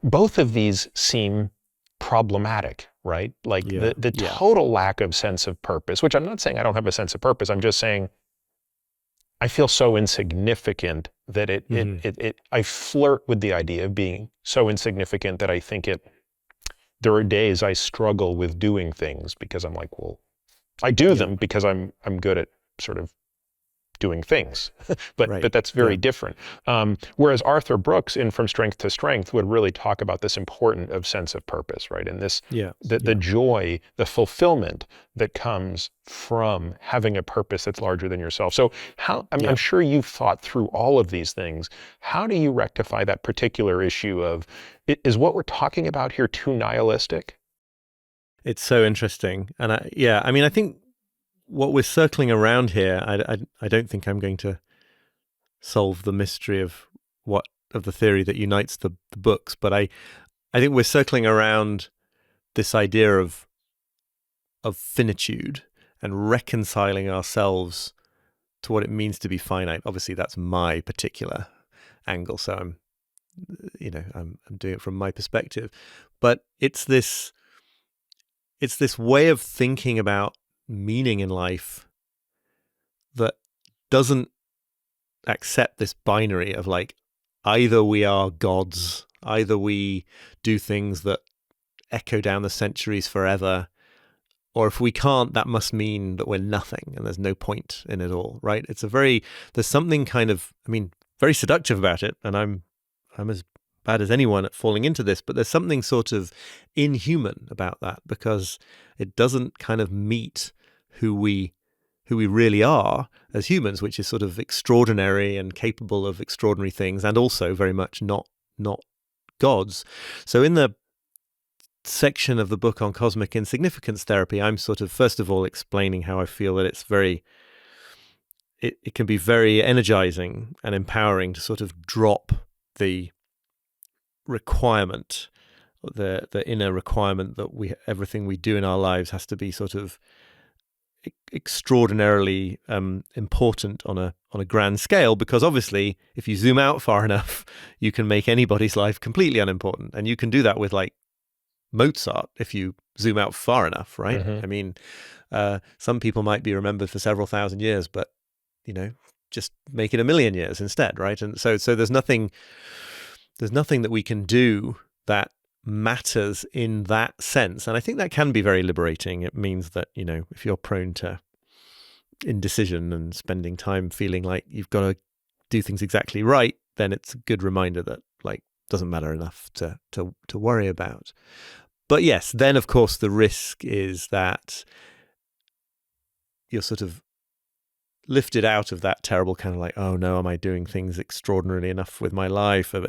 Both of these seem problematic, right? Like Yeah. the Yeah. total lack of sense of purpose, which I'm not saying I don't have a sense of purpose. I'm just saying I feel so insignificant that hmm I flirt with the idea of being so insignificant that I think there are days I struggle with doing things because I'm like, well, I do Yeah. them because I'm good at sort of doing things, but Right. that's very Yeah. different. Whereas Arthur Brooks in From Strength to Strength would really talk about this important of sense of purpose, right? And this, Yeah. the Yeah. joy, the fulfillment that comes from having a purpose that's larger than yourself. So I'm Yeah. sure you've thought through all of these things. How do you rectify that particular issue of, is what we're talking about here too nihilistic? It's so interesting, and I mean, I think what we're circling around here, I don't think I'm going to solve the mystery of what of the theory that unites the books, but I think we're circling around this idea of finitude and reconciling ourselves to what it means to be finite. Obviously, that's my particular angle, so I'm doing it from my perspective, but it's this way of thinking about meaning in life that doesn't accept this binary of like either we are gods, either we do things that echo down the centuries forever, or if we can't, that must mean that we're nothing and there's no point in it all, right? There's something kind of, very seductive about it, and I'm as bad as anyone at falling into this, but there's something sort of inhuman about that, because it doesn't kind of meet who we really are as humans, which is sort of extraordinary and capable of extraordinary things, and also very much not gods. So in the section of the book on cosmic insignificance therapy, I'm sort of first of all explaining how I feel that it can be very energizing and empowering to sort of drop the requirement, the inner requirement that everything we do in our lives has to be sort of extraordinarily important on a grand scale, because obviously if you zoom out far enough, you can make anybody's life completely unimportant, and you can do that with like Mozart if you zoom out far enough, right? Mm-hmm. Some people might be remembered for several thousand years, but just make it 1,000,000 years instead, right? And so there's nothing that we can do that matters in that sense, and I think that can be very liberating. It means that if you're prone to indecision and spending time feeling like you've got to do things exactly right, then it's a good reminder that like doesn't matter enough to worry about. But yes, then of course the risk is that you're sort of lifted out of that terrible kind of like, oh no, am I doing things extraordinarily enough with my life? Am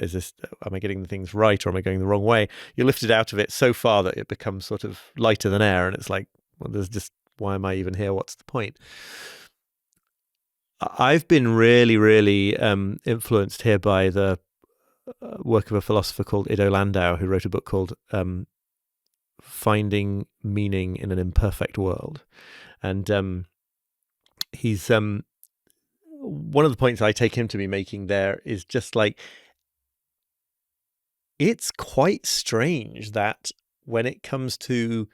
I getting the things right, or am I going the wrong way? You're lifted out of it so far that it becomes sort of lighter than air, and it's like, well, why am I even here? What's the point? I've been really, really influenced here by the work of a philosopher called Ido Landau, who wrote a book called Finding Meaning in an Imperfect World. And he's one of the points I take him to be making there is just like, it's quite strange that when it comes to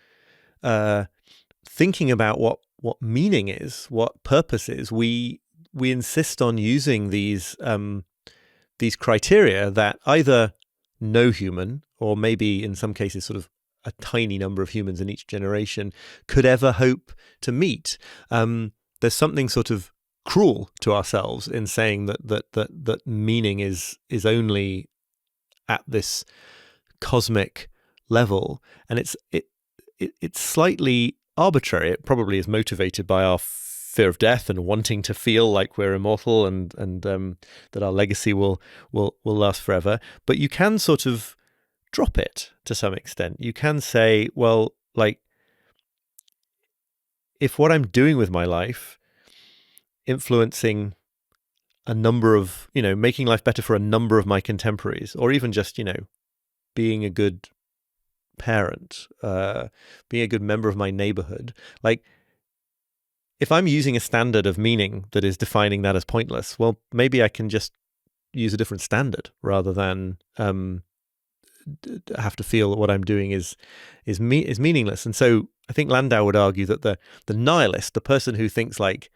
thinking about what meaning is, what purpose is, we insist on using these criteria that either no human, or maybe in some cases sort of a tiny number of humans in each generation, could ever hope to meet. There's something sort of cruel to ourselves in saying that meaning is only at this cosmic level, and it's slightly arbitrary. It probably is motivated by our fear of death and wanting to feel like we're immortal and that our legacy will last forever. But you can sort of drop it to some extent. You can say, well, like, if what I'm doing with my life, influencing a number of, making life better for a number of my contemporaries, or even just, being a good parent, being a good member of my neighborhood, like, if I'm using a standard of meaning that is defining that as pointless, well, maybe I can just use a different standard rather than have to feel that what I'm doing is meaningless. And so I think Landau would argue that the nihilist, the person who thinks like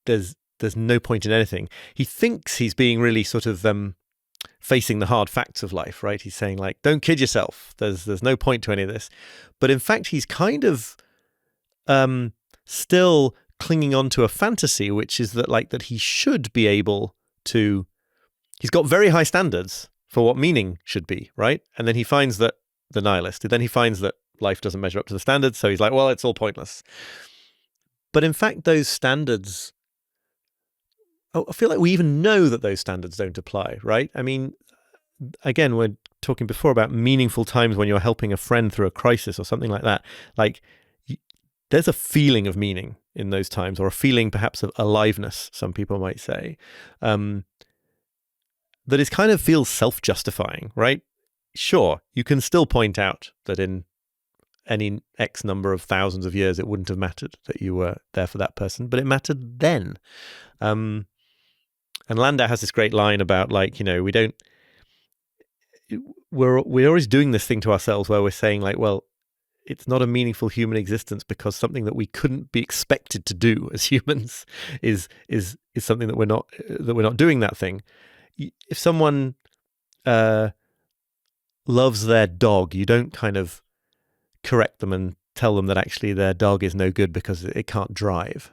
there's no point in anything, he thinks he's being really sort of facing the hard facts of life, right? He's saying like, don't kid yourself. There's no point to any of this. But in fact, he's kind of still clinging on to a fantasy, which is that he should be able to. He's got very high standards for what meaning should be, right? And then he finds that the nihilist. Then he finds that life doesn't measure up to the standards, so he's like, well, it's all pointless. But in fact, those standards, I feel like we even know that those standards don't apply, right? I mean, again, we're talking before about meaningful times when you're helping a friend through a crisis or something like that. Like, there's a feeling of meaning in those times, or a feeling perhaps of aliveness, some people might say, that is kind of feels self-justifying, right? Sure, you can still point out that in any X number of thousands of years, it wouldn't have mattered that you were there for that person, but it mattered then. And Landau has this great line about we're always doing this thing to ourselves where we're saying like, well, it's not a meaningful human existence because something that we couldn't be expected to do as humans is something that we're not doing that thing. If someone loves their dog, you don't kind of correct them and tell them that actually their dog is no good because it can't drive.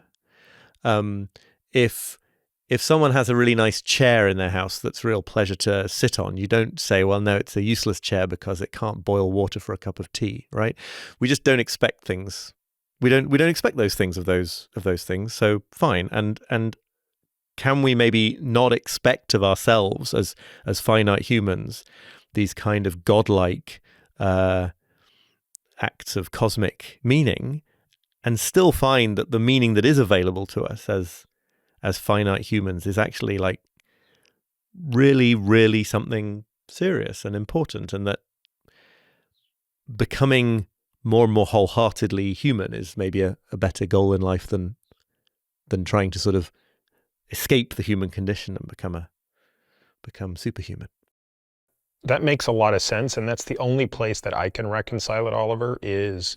If someone has a really nice chair in their house that's a real pleasure to sit on, you don't say, well, no, it's a useless chair because it can't boil water for a cup of tea, right? We just don't expect things. We don't expect those things of those things. So fine. And can we maybe not expect of ourselves as finite humans these kind of godlike acts of cosmic meaning, and still find that the meaning that is available to us as finite humans is actually like really, really something serious and important, and that becoming more and more wholeheartedly human is maybe a better goal in life than trying to sort of escape the human condition and become superhuman. That makes a lot of sense, and that's the only place that I can reconcile it, Oliver, is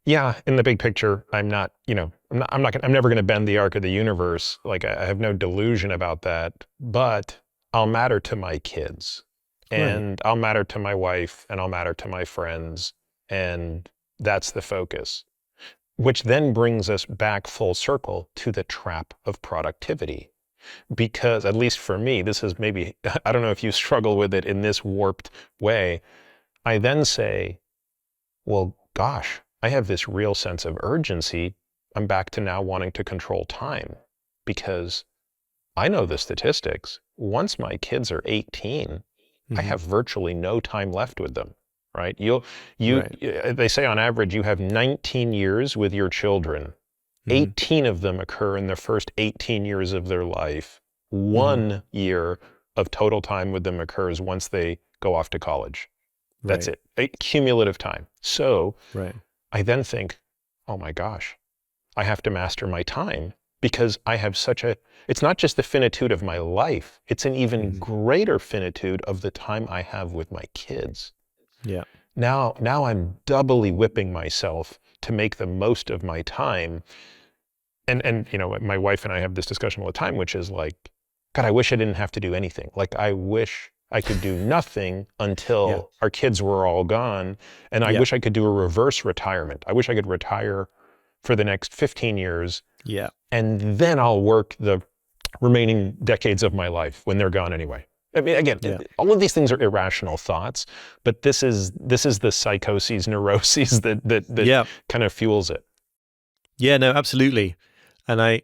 yeah, in the big picture, I'm not, I'm never going to bend the arc of the universe. Like, I have no delusion about that, but I'll matter to my kids, Right. and I'll matter to my wife, and I'll matter to my friends, and that's the focus. Which then brings us back full circle to the trap of productivity. Because, at least for me, this is maybe, I don't know if you struggle with it in this warped way. I then say, well, gosh, I have this real sense of urgency. I'm back to now wanting to control time, because I know the statistics. Once my kids are 18, I Mm-hmm. have virtually no time left with them, right? Right. They say on average, you have 19 years with your children. Mm-hmm. 18 of them occur in the first 18 years of their life. Mm-hmm. 1 year of total time with them occurs once they go off to college. That's Right. it. Cumulative time. So Right. I then think, oh my gosh, I have to master my time, because I have it's not just the finitude of my life, it's an even Mm-hmm. greater finitude of the time I have with my kids. Yeah. Now I'm doubly whipping myself to make the most of my time. And my wife and I have this discussion all the time, which is like, God, I wish I didn't have to do anything. Like, I wish I could do nothing Yeah. until our kids were all gone. And I Yeah. wish I could do a reverse retirement. I wish I could retire for the next 15 years, Yeah. and then I'll work the remaining decades of my life when they're gone anyway. I mean, again, Yeah. all of these things are irrational thoughts, but this is the psychoses, neuroses that Yeah. kind of fuels it. Yeah. No, absolutely. And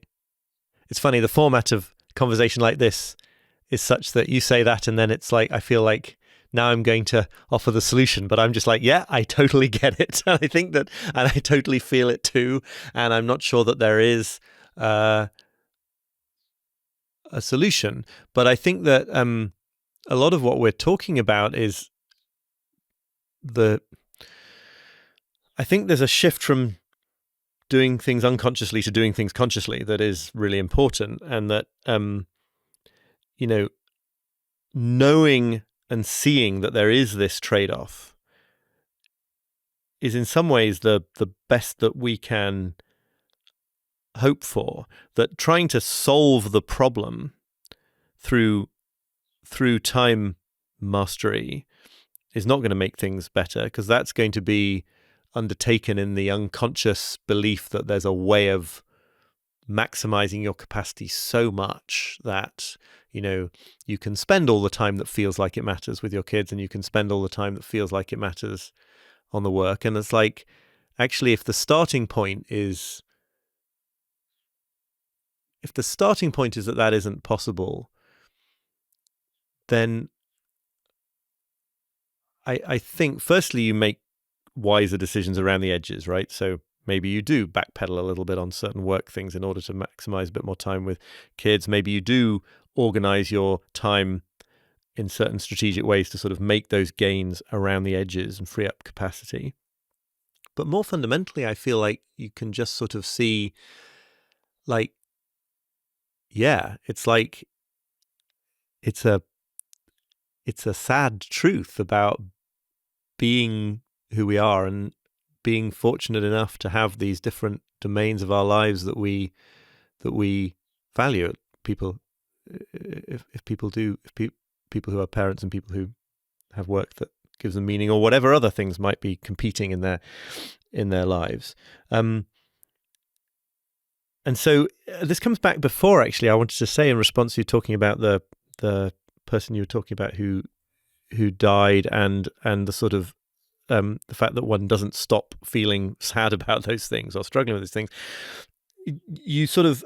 it's funny, the format of conversation like this is such that you say that, and then it's like, I feel like now I'm going to offer the solution, but I'm just like, yeah, I totally get it. And I think that, and I totally feel it too. And I'm not sure that there is a solution, but I think that a lot of what we're talking about is I think there's a shift from doing things unconsciously to doing things consciously that is really important, and that you know, knowing and seeing that there is this trade-off is in some ways the best that we can hope for. That trying to solve the problem through time mastery is not going to make things better, because that's going to be undertaken in the unconscious belief that there's a way of maximizing your capacity so much that you can spend all the time that feels like it matters with your kids, and you can spend all the time that feels like it matters on the work. And it's like, actually, if the starting point is that that isn't possible, then I think firstly you make wiser decisions around the edges, right? So maybe you do backpedal a little bit on certain work things in order to maximize a bit more time with kids. Maybe you do organize your time in certain strategic ways to sort of make those gains around the edges and free up capacity. But more fundamentally, I feel like you can just sort of see, like, yeah, it's like it's a sad truth about being who we are and being fortunate enough to have these different domains of our lives that we value. People, if people do, if people who are parents and people who have work that gives them meaning, or whatever other things might be competing in their lives. And so this comes back before, actually, I wanted to say in response to you talking about the person you were talking about who died, and the sort of the fact that one doesn't stop feeling sad about those things or struggling with those things. You sort of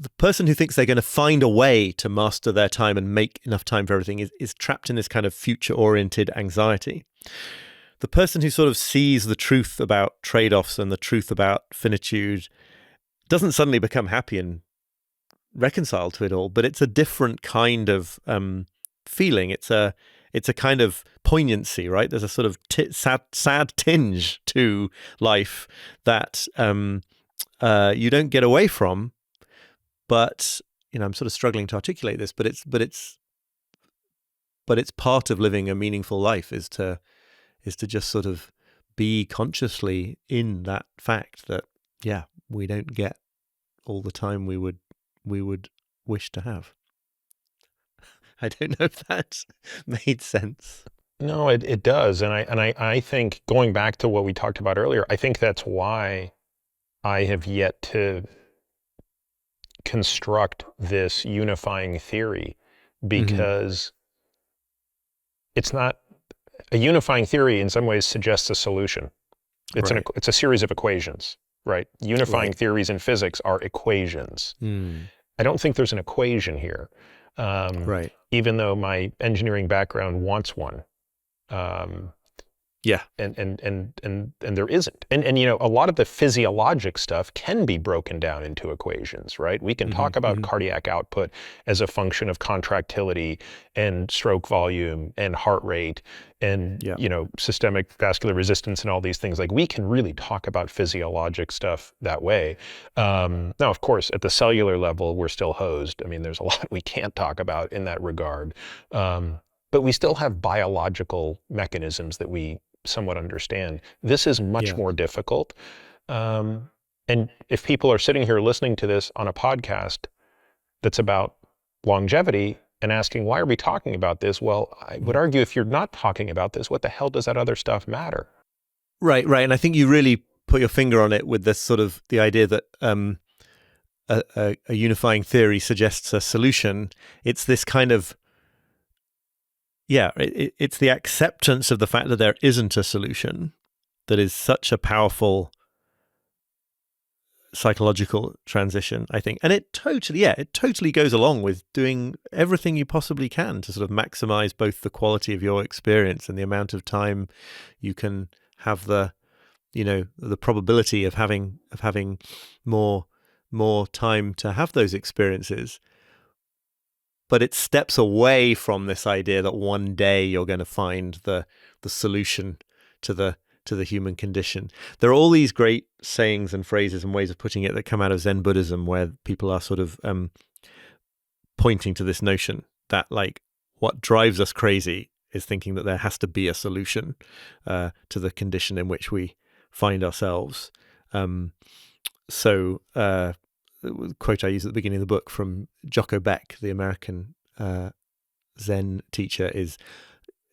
the person who thinks they're going to find a way to master their time and make enough time for everything is trapped in this kind of future-oriented anxiety. The person who sort of sees the truth about trade-offs and the truth about finitude doesn't suddenly become happy and reconciled to it all, but it's a different kind of feeling. It's a kind of poignancy, right? There's a sort of sad tinge to life that you don't get away from. But I'm sort of struggling to articulate this. But it's part of living a meaningful life is to just sort of be consciously in that fact that we don't get all the time we would wish to have. I don't know if that made sense. No, it does, and I think, going back to what we talked about earlier, I think that's why I have yet to construct this unifying theory, because it's not a unifying theory. In some ways, suggests a solution. It's Right. it's a series of equations, right? Unifying Right. theories in physics are equations. I don't think there's an equation here, Right. even though my engineering background wants one. Yeah. And there isn't. And a lot of the physiologic stuff can be broken down into equations, right? We can talk about cardiac output as a function of contractility and stroke volume and heart rate and systemic vascular resistance and all these things. Like, we can really talk about physiologic stuff that way. Now, of course, at the cellular level, we're still hosed. I mean, there's a lot we can't talk about in that regard. But we still have biological mechanisms that we somewhat understand. This is much more difficult. And if people are sitting here listening to this on a podcast that's about longevity and asking, why are we talking about this? Well, I would argue, if you're not talking about this, what the hell does that other stuff matter? Right. And I think you really put your finger on it with this sort of the idea that a unifying theory suggests a solution. It's this kind of it's the acceptance of the fact that there isn't a solution that is such a powerful psychological transition, I think. And it totally goes along with doing everything you possibly can to sort of maximize both the quality of your experience and the amount of time you can have the probability of having more time to have those experiences. But it steps away from this idea that one day you're going to find the solution to the human condition. There are all these great sayings and phrases and ways of putting it that come out of Zen Buddhism, where people are sort of pointing to this notion that, like, what drives us crazy is thinking that there has to be a solution to the condition in which we find ourselves. So the quote I use at the beginning of the book from Jocko Beck, the American Zen teacher, is,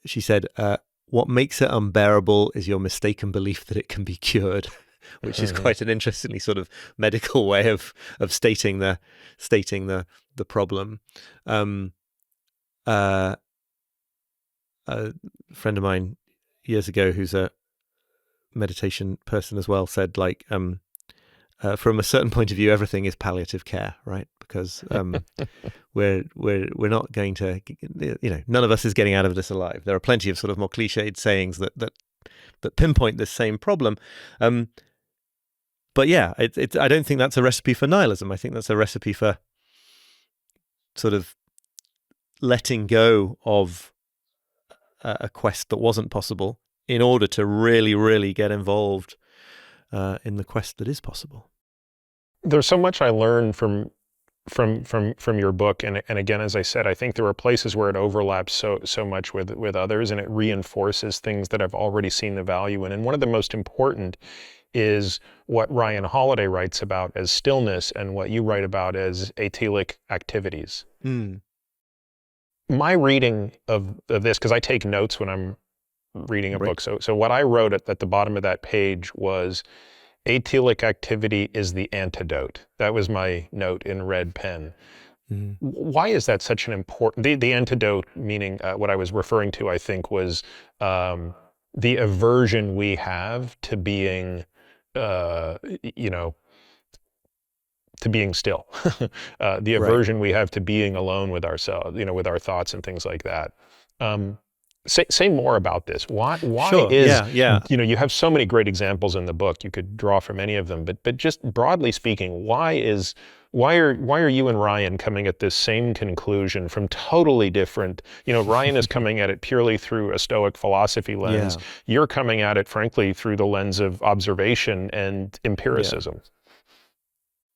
she said, what makes it unbearable is your mistaken belief that it can be cured, which is quite an interestingly sort of medical way of stating the problem. A friend of mine years ago, who's a meditation person as well, said, like, from a certain point of view, everything is palliative care, right? Because we're not going to, none of us is getting out of this alive. There are plenty of sort of more cliched sayings that pinpoint this same problem. But yeah, I don't think that's a recipe for nihilism. I think that's a recipe for sort of letting go of a quest that wasn't possible in order to really, really get involved in the quest that is possible. There's so much I learned from your book, and again, as I said, I think there are places where it overlaps so much with others, and it reinforces things that I've already seen the value in. And one of the most important is what Ryan Holiday writes about as stillness, and what you write about as atelic activities. my reading of this, because I take notes when I'm reading a Right. book. So what I wrote at the bottom of that page was atelic activity is the antidote. That was my note in red pen. Mm. Why is that such an important, the antidote meaning what I was referring to, I think, was the aversion we have to being, you know, to being still, the Right. aversion we have to being alone with ourselves, with our thoughts and things like that. Um, say more about this. Why Sure. is, Yeah. Yeah. you have so many great examples in the book. You could draw from any of them, but just broadly speaking, why are you and Ryan coming at this same conclusion from totally different, Ryan is coming at it purely through a Stoic philosophy lens. Yeah. You're coming at it, frankly, through the lens of observation and Yeah. empiricism.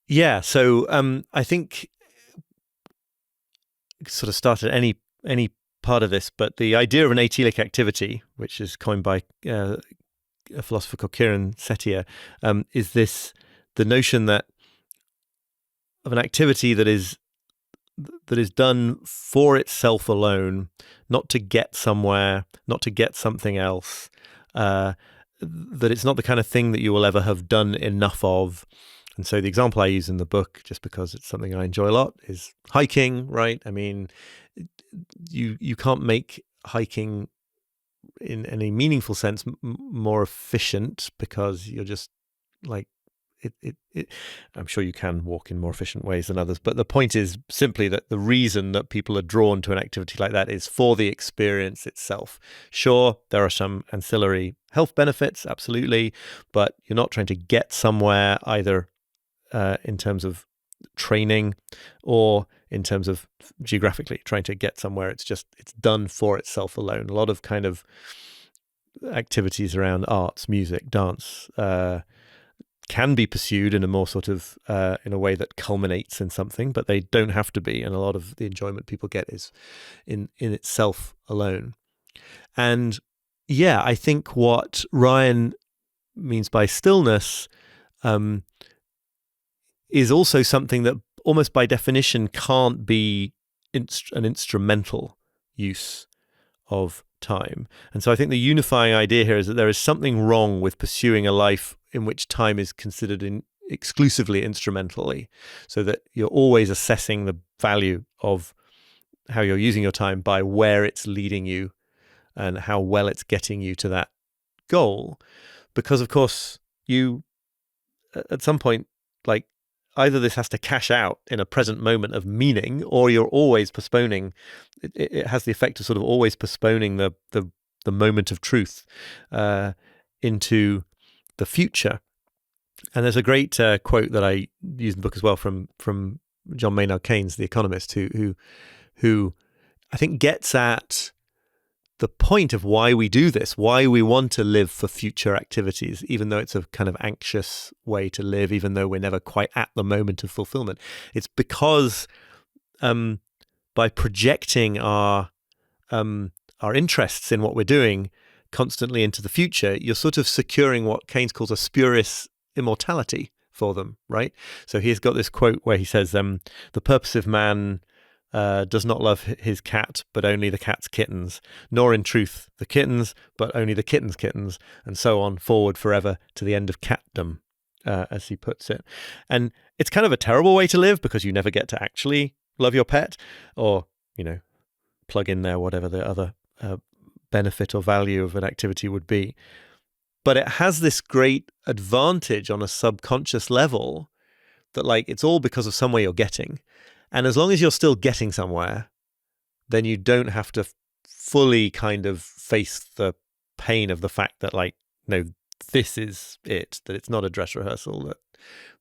Yeah. So I think sort of started any part of this, but the idea of an atelic activity, which is coined by a philosopher called Attia, is the notion that of an activity that is done for itself alone, not to get somewhere, not to get something else. That it's not the kind of thing that you will ever have done enough of. And so the example I use in the book, just because it's something I enjoy a lot, is hiking, right? I mean, you can't make hiking in any meaningful sense more efficient because you're just like it. I'm sure you can walk in more efficient ways than others, but the point is simply that the reason that people are drawn to an activity like that is for the experience itself. Sure, there are some ancillary health benefits, absolutely, but you're not trying to get somewhere either in terms of training or in terms of geographically trying to get somewhere. It's done for itself alone. A lot of kind of activities around arts, music, dance can be pursued in a more sort of in a way that culminates in something, but they don't have to be. And a lot of the enjoyment people get is in itself alone. And yeah, I think what Ryan means by stillness is also something that almost by definition can't be an instrumental use of time. And so I think the unifying idea here is that there is something wrong with pursuing a life in which time is considered exclusively instrumentally, so that you're always assessing the value of how you're using your time by where it's leading you and how well it's getting you to that goal. Because of course you at some point, like, either this has to cash out in a present moment of meaning, or you're always postponing. It has the effect of sort of always postponing the moment of truth into the future. And there's a great quote that I use in the book as well from John Maynard Keynes, the economist, who I think gets at the point of why we do this, why we want to live for future activities, even though it's a kind of anxious way to live, even though we're never quite at the moment of fulfillment. It's because by projecting our interests in what we're doing constantly into the future, you're sort of securing what Keynes calls a spurious immortality for them, right? So he's got this quote where he says, the purposive man does not love his cat, but only the cat's kittens, nor in truth the kittens, but only the kitten's kittens, and so on, forward forever to the end of catdom, as he puts it. And it's kind of a terrible way to live because you never get to actually love your pet, or, plug in there whatever the other benefit or value of an activity would be. But it has this great advantage on a subconscious level that, like, it's all because of somewhere you're getting. And as long as you're still getting somewhere, then you don't have to fully kind of face the pain of the fact that, like, no, this is it, that it's not a dress rehearsal,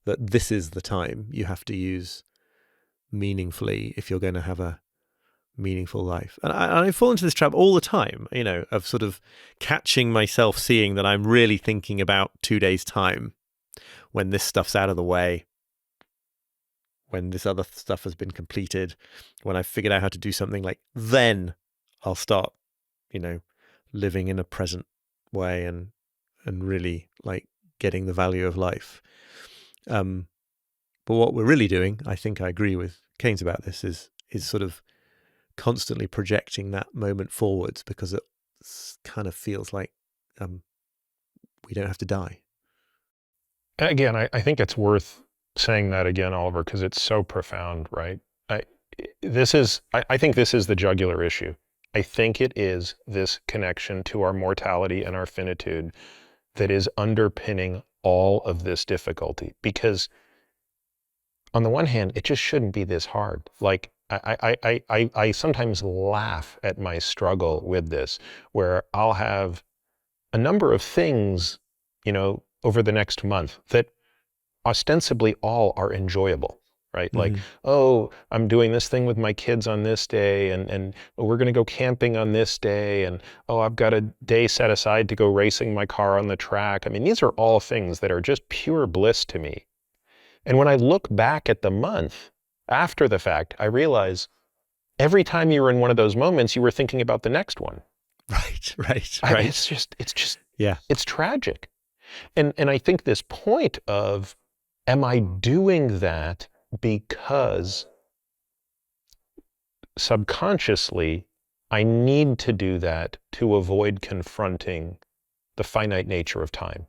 that this is the time you have to use meaningfully if you're going to have a meaningful life. And I fall into this trap all the time, of sort of catching myself seeing that I'm really thinking about 2 days' time when this stuff's out of the way, when this other stuff has been completed, when I've figured out how to do something, like, then I'll start, living in a present way and really, like, getting the value of life. But what we're really doing, I think I agree with Keynes about this, is sort of constantly projecting that moment forwards because it kind of feels like we don't have to die. Again, I think it's worth saying that again, Oliver, because it's so profound, right? I think this is the jugular issue. I think it is this connection to our mortality and our finitude that is underpinning all of this difficulty. Because on the one hand, it just shouldn't be this hard. Like, I sometimes laugh at my struggle with this, where I'll have a number of things, over the next month that ostensibly all are enjoyable, right? Like, oh, I'm doing this thing with my kids on this day, and we're going to go camping on this day, and oh, I've got a day set aside to go racing my car on the track. I mean, these are all things that are just pure bliss to me. And when I look back at the month after the fact, I realize every time you were in one of those moments, you were thinking about the next one. Right. I mean, it's just, yeah, it's tragic. And I think this point of, am I doing that because subconsciously I need to do that to avoid confronting the finite nature of time?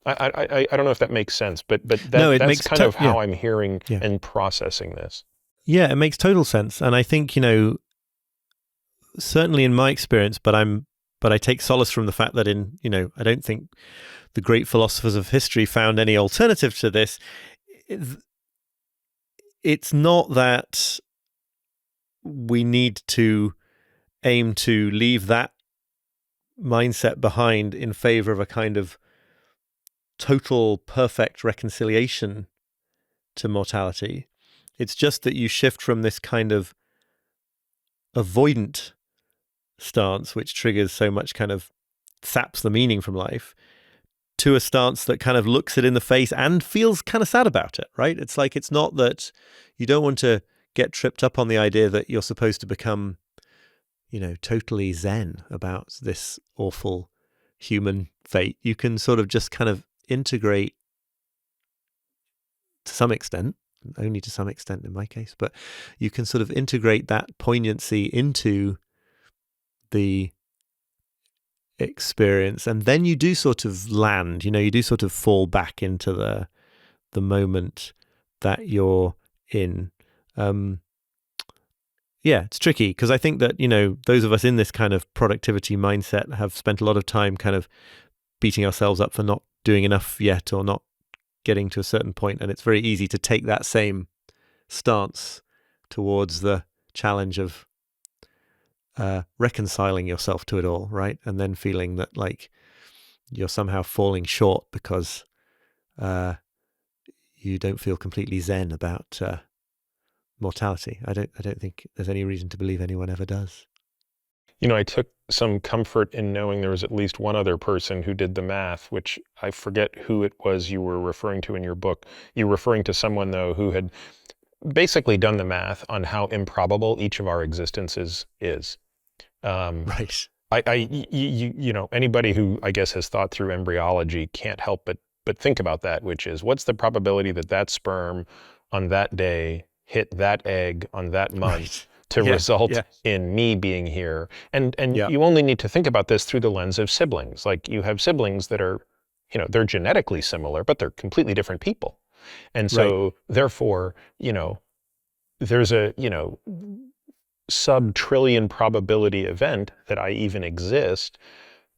I don't know if that makes sense, but No, it that's makes kind of how yeah. I'm hearing Yeah. and processing this. Yeah, it makes total sense. And I think, certainly in my experience, but I take solace from the fact that I don't think the great philosophers of history found any alternative to this. It's not that we need to aim to leave that mindset behind in favor of a kind of total perfect reconciliation to mortality. It's just that you shift from this kind of avoidant stance, which triggers so much kind of saps the meaning from life, to a stance that kind of looks it in the face and feels kind of sad about it, right? It's like, it's not that you don't want to get tripped up on the idea that you're supposed to become, totally zen about this awful human fate. You can sort of just kind of integrate to some extent, only to some extent in my case, but you can sort of integrate that poignancy into the experience, and then you do sort of land, you do sort of fall back into the moment that you're in. It's tricky because I think that, those of us in this kind of productivity mindset have spent a lot of time kind of beating ourselves up for not doing enough yet or not getting to a certain point, and it's very easy to take that same stance towards the challenge of reconciling yourself to it all, right? And then feeling that like you're somehow falling short because you don't feel completely zen about mortality. I don't think there's any reason to believe anyone ever does. I took some comfort in knowing there was at least one other person who did the math, which I forget who it was you were referring to in your book. You were referring to someone, though, who had basically done the math on how improbable each of our existences is. Right. Anybody who, I guess, has thought through embryology can't help but think about that, which is, what's the probability that sperm on that day hit that egg on that month? Right. To result in me being here. And you only need to think about this through the lens of siblings. Like, you have siblings that are, they're genetically similar, but they're completely different people. And so therefore, there's a, sub-trillion probability event that I even exist.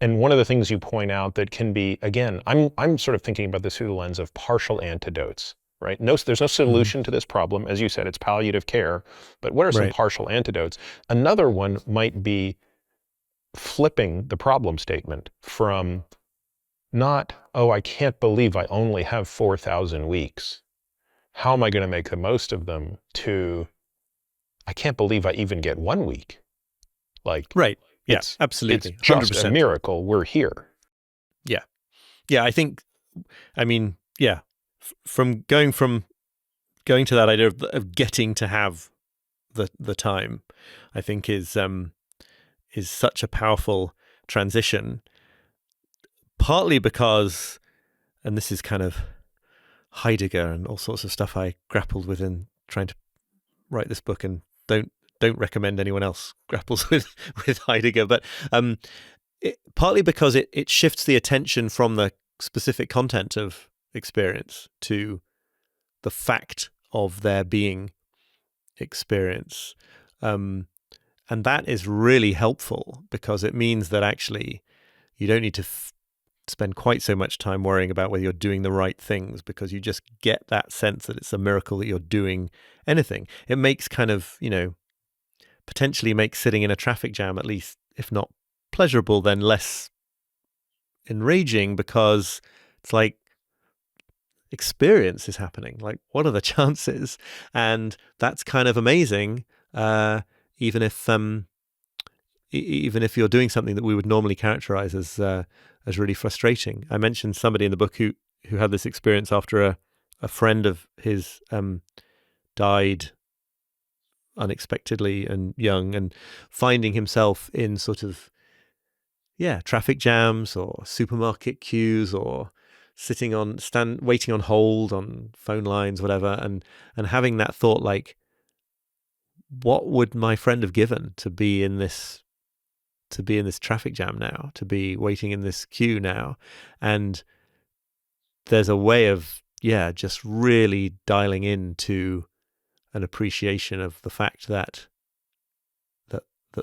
And one of the things you point out that can be, again, I'm sort of thinking about this through the lens of partial antidotes. Right? There's no solution to this problem. As you said, it's palliative care. But what are some partial antidotes? Another one might be flipping the problem statement from not, oh, I can't believe I only have 4,000 weeks. How am I going to make the most of them? To, I can't believe I even get 1 week. Like, right. Yes, absolutely. It's just 100%. a miracle we're here. Yeah. Yeah, from going to that idea of getting to have the time, I think is such a powerful transition. Partly because, and this is kind of Heidegger and all sorts of stuff I grappled with in trying to write this book, and don't don't recommend anyone else grapples with Heidegger, but partly because it shifts the attention from the specific content of experience to the fact of there being experience. And that is really helpful because it means that actually you don't need to spend quite so much time worrying about whether you're doing the right things, because you just get that sense that it's a miracle that you're doing anything. It makes kind of, potentially makes sitting in a traffic jam, at least if not pleasurable, then less enraging, because it's like experience is happening. Like, what are the chances? And that's kind of amazing, even if you're doing something that we would normally characterize as really frustrating. I mentioned somebody in the book who had this experience after a friend of his died unexpectedly and young, and finding himself in sort of traffic jams or supermarket queues or sitting on waiting on hold on phone lines, whatever, and having that thought, like, what would my friend have given to be in this traffic jam now, to be waiting in this queue now? And there's a way of just really dialing into an appreciation of the fact that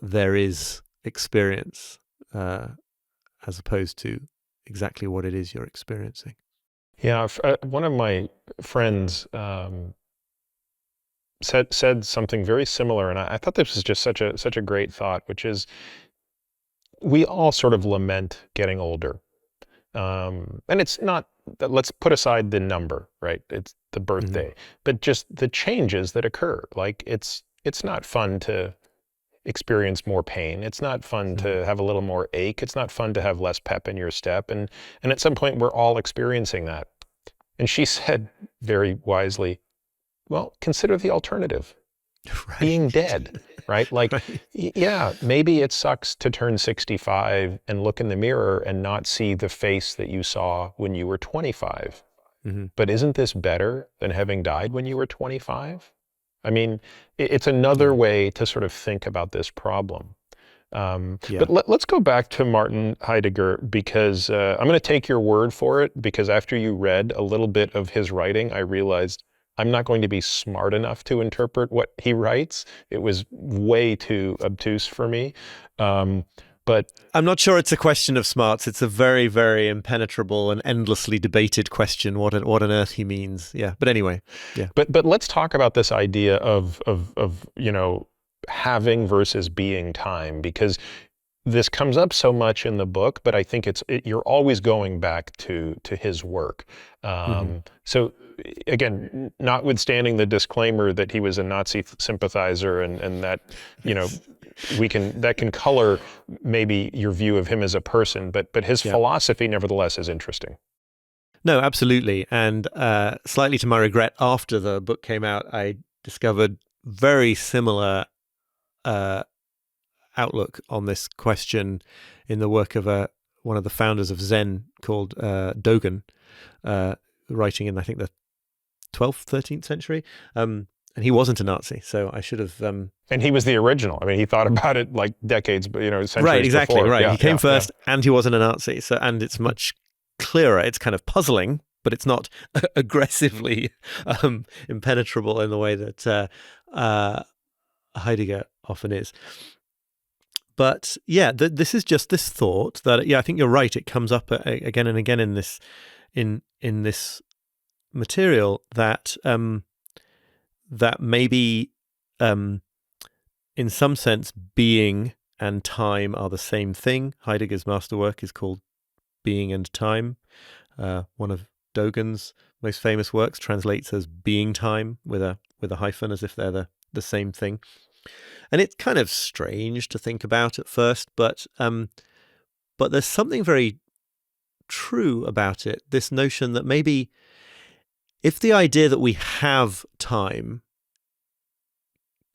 there is experience, as opposed to exactly what it is you're experiencing. Yeah, one of my friends said something very similar, and I thought this was just such a great thought, which is, we all sort of lament getting older, and it's not. Let's put aside the number, right? It's the birthday, but just the changes that occur. Like, it's not fun to experience more pain. It's not fun to have a little more ache. It's not fun to have less pep in your step. And at some point, we're all experiencing that. And she said very wisely, well, consider the alternative. Right. Being dead, right? Like, right. Maybe it sucks to turn 65 and look in the mirror and not see the face that you saw when you were 25. But isn't this better than having died when you were 25? I mean, it's another way to sort of think about this problem. But let's go back to Martin Heidegger, because I'm going to take your word for it, because after you read a little bit of his writing, I realized I'm not going to be smart enough to interpret what he writes. It was way too obtuse for me. But I'm not sure it's a question of smarts. It's a very, very impenetrable and endlessly debated question, what on earth he means. Yeah. But anyway, yeah. But let's talk about this idea of having versus being time, because this comes up so much in the book, but I think you're always going back to his work. So again, notwithstanding the disclaimer that he was a Nazi sympathizer, and that, that can color maybe your view of him as a person, but his philosophy nevertheless is interesting. No, absolutely. And slightly to my regret, after the book came out, I discovered very similar outlook on this question in the work of one of the founders of Zen called Dogen, writing in, I think, the 12th, 13th century. And he wasn't a Nazi, so I should have... And he was the original. I mean, he thought about it like decades, centuries right, exactly, before. Right, he came first, and he wasn't a Nazi. So, and it's much clearer. It's kind of puzzling, but it's not aggressively impenetrable in the way that Heidegger often is. But this is just this thought that I think you're right. It comes up again and again in this material that that maybe in some sense being and time are the same thing. Heidegger's masterwork is called Being and Time. One of Dogen's most famous works translates as being time with a hyphen, as if they're the same thing. And it's kind of strange to think about at first, but there's something very true about it. This notion that maybe if the idea that we have time,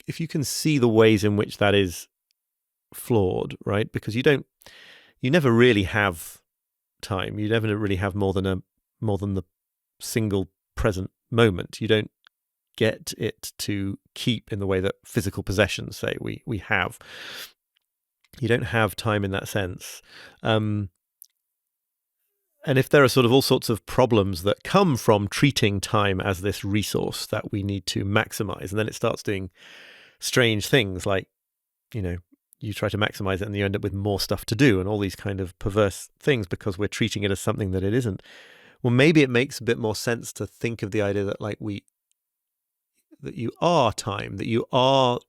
if you can see the ways in which that is flawed, right? Because you never really have time. You never really have more than the single present moment. You don't get it to keep in the way that physical possessions say we have. You don't have time in that sense. And if there are sort of all sorts of problems that come from treating time as this resource that we need to maximize, and then it starts doing strange things like, you try to maximize it and you end up with more stuff to do and all these kind of perverse things because we're treating it as something that it isn't. Well, maybe it makes a bit more sense to think of the idea that that you are time, that you are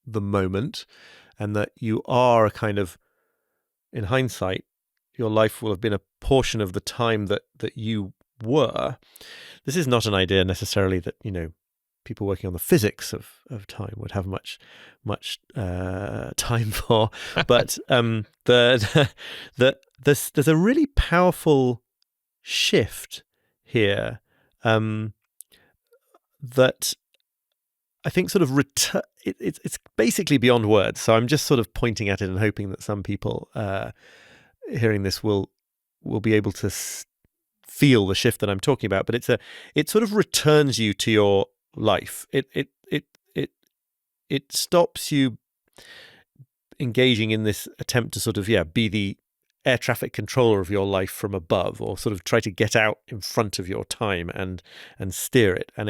the moment, and that you are a kind of, in hindsight, your life will have been a portion of the time that you were. This is not an idea necessarily that, people working on the physics of time would have much time for, but there's a really powerful shift here that I think sort of it's basically beyond words. So I'm just sort of pointing at it and hoping that some people hearing this will be able to feel the shift that I'm talking about. But it sort of returns you to your life. It stops you engaging in this attempt to sort of be the air traffic controller of your life from above, or sort of try to get out in front of your time and steer it, and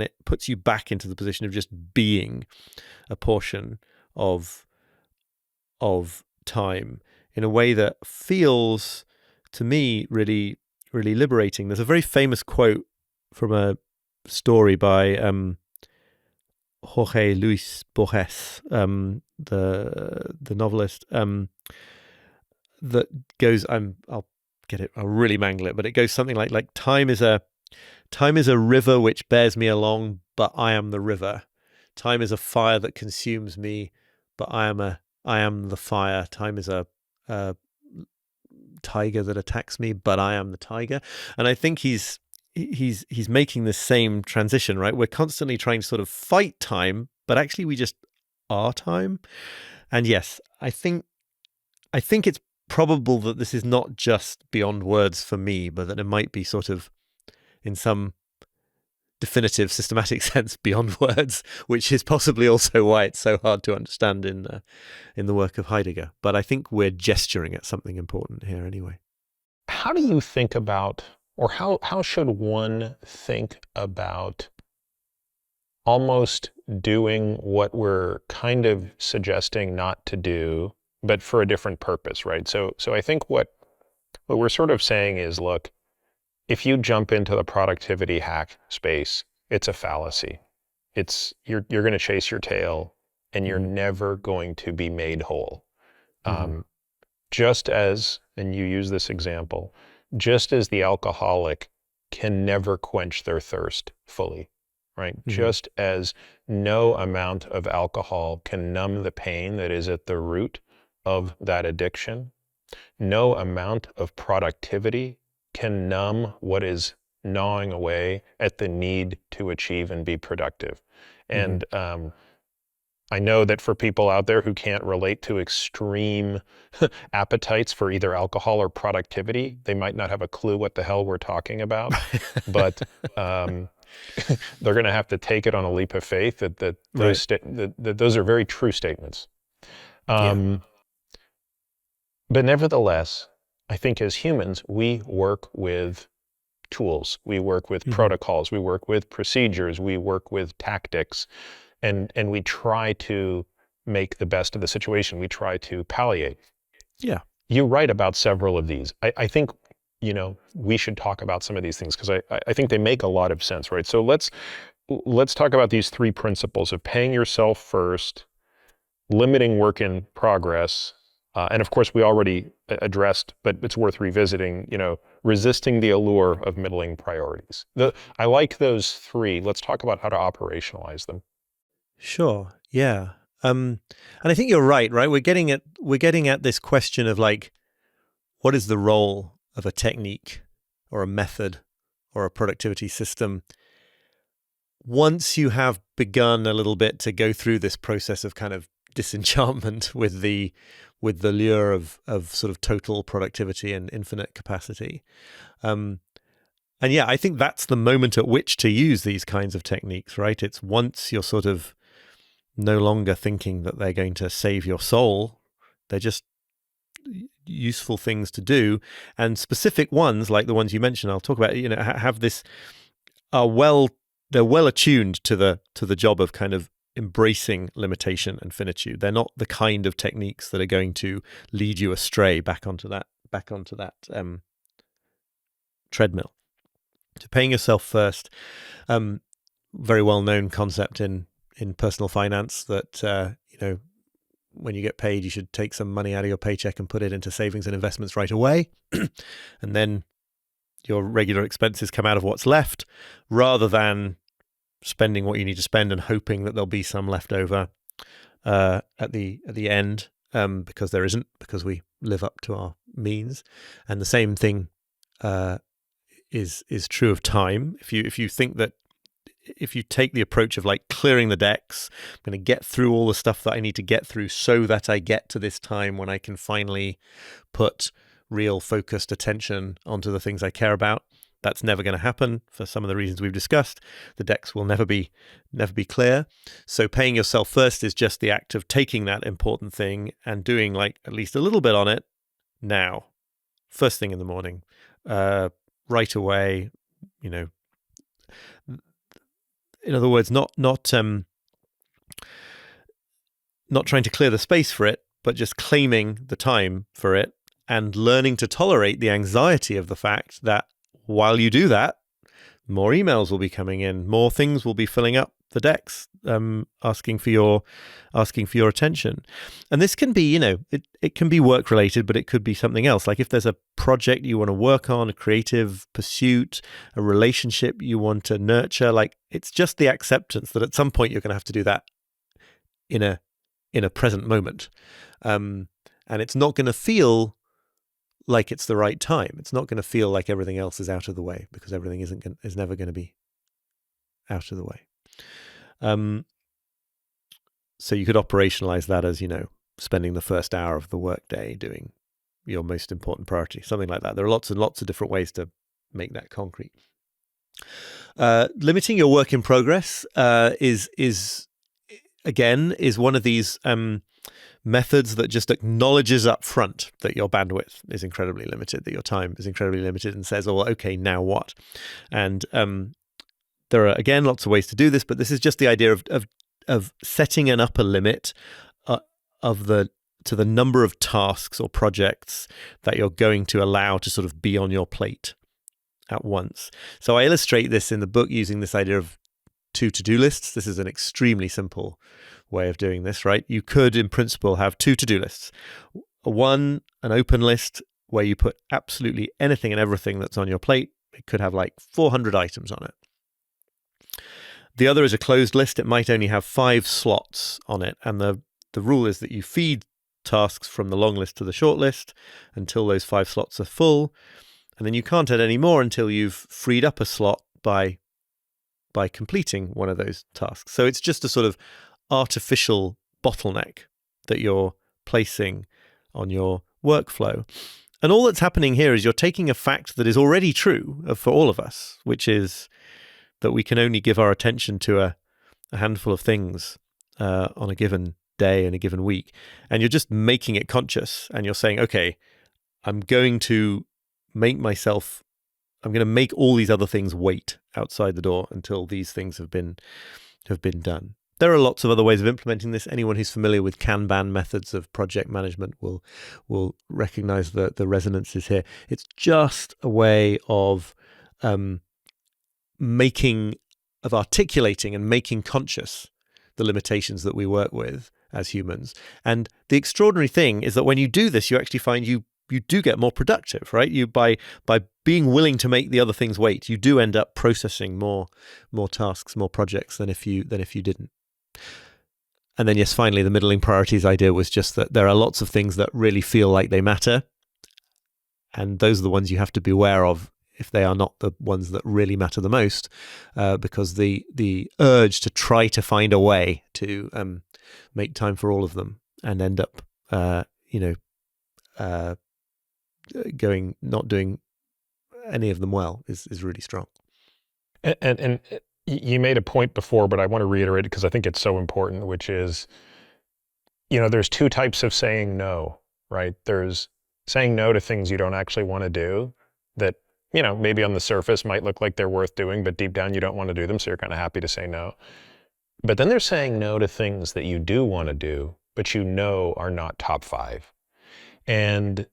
it puts you back into the position of just being a portion of time in a way that feels to me really, really liberating. There's a very famous quote from a story by Jorge Luis Borges, the novelist, that goes, I'll really mangle it, but it goes something like time is a river which bears me along, but I am the river. Time is a fire that consumes me, but I am the fire. Time is a tiger that attacks me, but I am the tiger. And I think he's making this same transition, right? We're constantly trying to sort of fight time, but actually we just are time. And yes, I think it's probable that this is not just beyond words for me, but that it might be sort of in some definitive, systematic sense beyond words, which is possibly also why it's so hard to understand in the work of Heidegger. But I think we're gesturing at something important here anyway. How do you think about, or how should one think about almost doing what we're kind of suggesting not to do, but for a different purpose, right? So I think what we're sort of saying is, look, if you jump into the productivity hack space, it's a fallacy. You're going to chase your tail, and you're never going to be made whole. Just as, and you use this example, just as the alcoholic can never quench their thirst fully, right? Just as no amount of alcohol can numb the pain that is at the root of that addiction, no amount of productivity can numb what is gnawing away at the need to achieve and be productive. And I know that for people out there who can't relate to extreme appetites for either alcohol or productivity, they might not have a clue what the hell we're talking about, but they're going to have to take it on a leap of faith that those are very true statements. But nevertheless, I think as humans, we work with tools, we work with protocols, we work with procedures, we work with tactics, and we try to make the best of the situation. We try to palliate. Yeah. You write about several of these. I think, we should talk about some of these things because I think they make a lot of sense, right? So let's talk about these three principles of paying yourself first, limiting work in progress, and of course we already addressed, but it's worth revisiting, resisting the allure of middling priorities. I like those three. Let's talk about how to operationalize them. Sure. Yeah. And I think you're right? We're getting at this question of what is the role of a technique or a method or a productivity system once you have begun a little bit to go through this process of kind of disenchantment with the lure of sort of total productivity and infinite capacity. And yeah, I think that's the moment at which to use these kinds of techniques, right? It's once you're sort of no longer thinking that they're going to save your soul. They're just useful things to do, and specific ones like the ones you mentioned, I'll talk about, have this, they're well attuned to the job of kind of embracing limitation and finitude. They're not the kind of techniques that are going to lead you astray back onto that treadmill. So paying yourself first, very well known concept in personal finance that when you get paid, you should take some money out of your paycheck and put it into savings and investments right away. And then your regular expenses come out of what's left, rather than spending what you need to spend and hoping that there'll be some left over at the end, because there isn't, because we live up to our means. And the same thing is true of time. If you think that, if you take the approach of like clearing the decks, I'm going to get through all the stuff that I need to get through so that I get to this time when I can finally put real focused attention onto the things I care about, that's never going to happen for some of the reasons we've discussed. The decks will never be clear. So paying yourself first is just the act of taking that important thing and doing like at least a little bit on it now, first thing in the morning, right away, in other words, not trying to clear the space for it, but just claiming the time for it and learning to tolerate the anxiety of the fact that while you do that, more emails will be coming in, more things will be filling up the decks, asking for your attention. And this can be, it can be work related, but it could be something else. Like if there's a project you want to work on, a creative pursuit, a relationship you want to nurture, like it's just the acceptance that at some point you're going to have to do that in a present moment. And it's not going to feel like it's the right time. It's not going to feel like everything else is out of the way, because everything is never going to be out of the way. So you could operationalize that as, spending the first hour of the workday doing your most important priority, something like that. There are lots and lots of different ways to make that concrete. Limiting your work in progress is one of these methods that just acknowledges up front that your bandwidth is incredibly limited, that your time is incredibly limited, and says, oh, well, okay, now what? And there are, again, lots of ways to do this, but this is just the idea of setting an upper limit to the number of tasks or projects that you're going to allow to sort of be on your plate at once. So I illustrate this in the book using this idea of 2 to-do lists. This is an extremely simple way of doing this, right? You could, in principle, have 2 to-do lists. One, an open list where you put absolutely anything and everything that's on your plate. It could have like 400 items on it. The other is a closed list. It might only have 5 slots on it. And the rule is that you feed tasks from the long list to the short list until those 5 slots are full. And then you can't add any more until you've freed up a slot by completing one of those tasks. So it's just a sort of artificial bottleneck that you're placing on your workflow. And all that's happening here is you're taking a fact that is already true for all of us, which is that we can only give our attention to a handful of things on a given day in a given week. And you're just making it conscious, and you're saying, okay, I'm going to make all these other things wait outside the door until these things have been done. There are lots of other ways of implementing this. Anyone who's familiar with Kanban methods of project management will recognize the resonances here. It's just a way of articulating and making conscious the limitations that we work with as humans. And the extraordinary thing is that when you do this, you actually find you do get more productive, right? You by being willing to make the other things wait, you do end up processing more tasks, more projects than if you didn't. And then, yes, finally, the middling priorities idea was just that there are lots of things that really feel like they matter, and those are the ones you have to be aware of if they are not the ones that really matter the most, because the urge to try to find a way to make time for all of them and end up, not doing any of them well is really strong. And you made a point before, but I want to reiterate it because I think it's so important, which is, there's two types of saying no, right? There's saying no to things you don't actually want to do that, maybe on the surface might look like they're worth doing, but deep down you don't want to do them, so you're kind of happy to say no. But then there's saying no to things that you do want to do, but are not top 5. And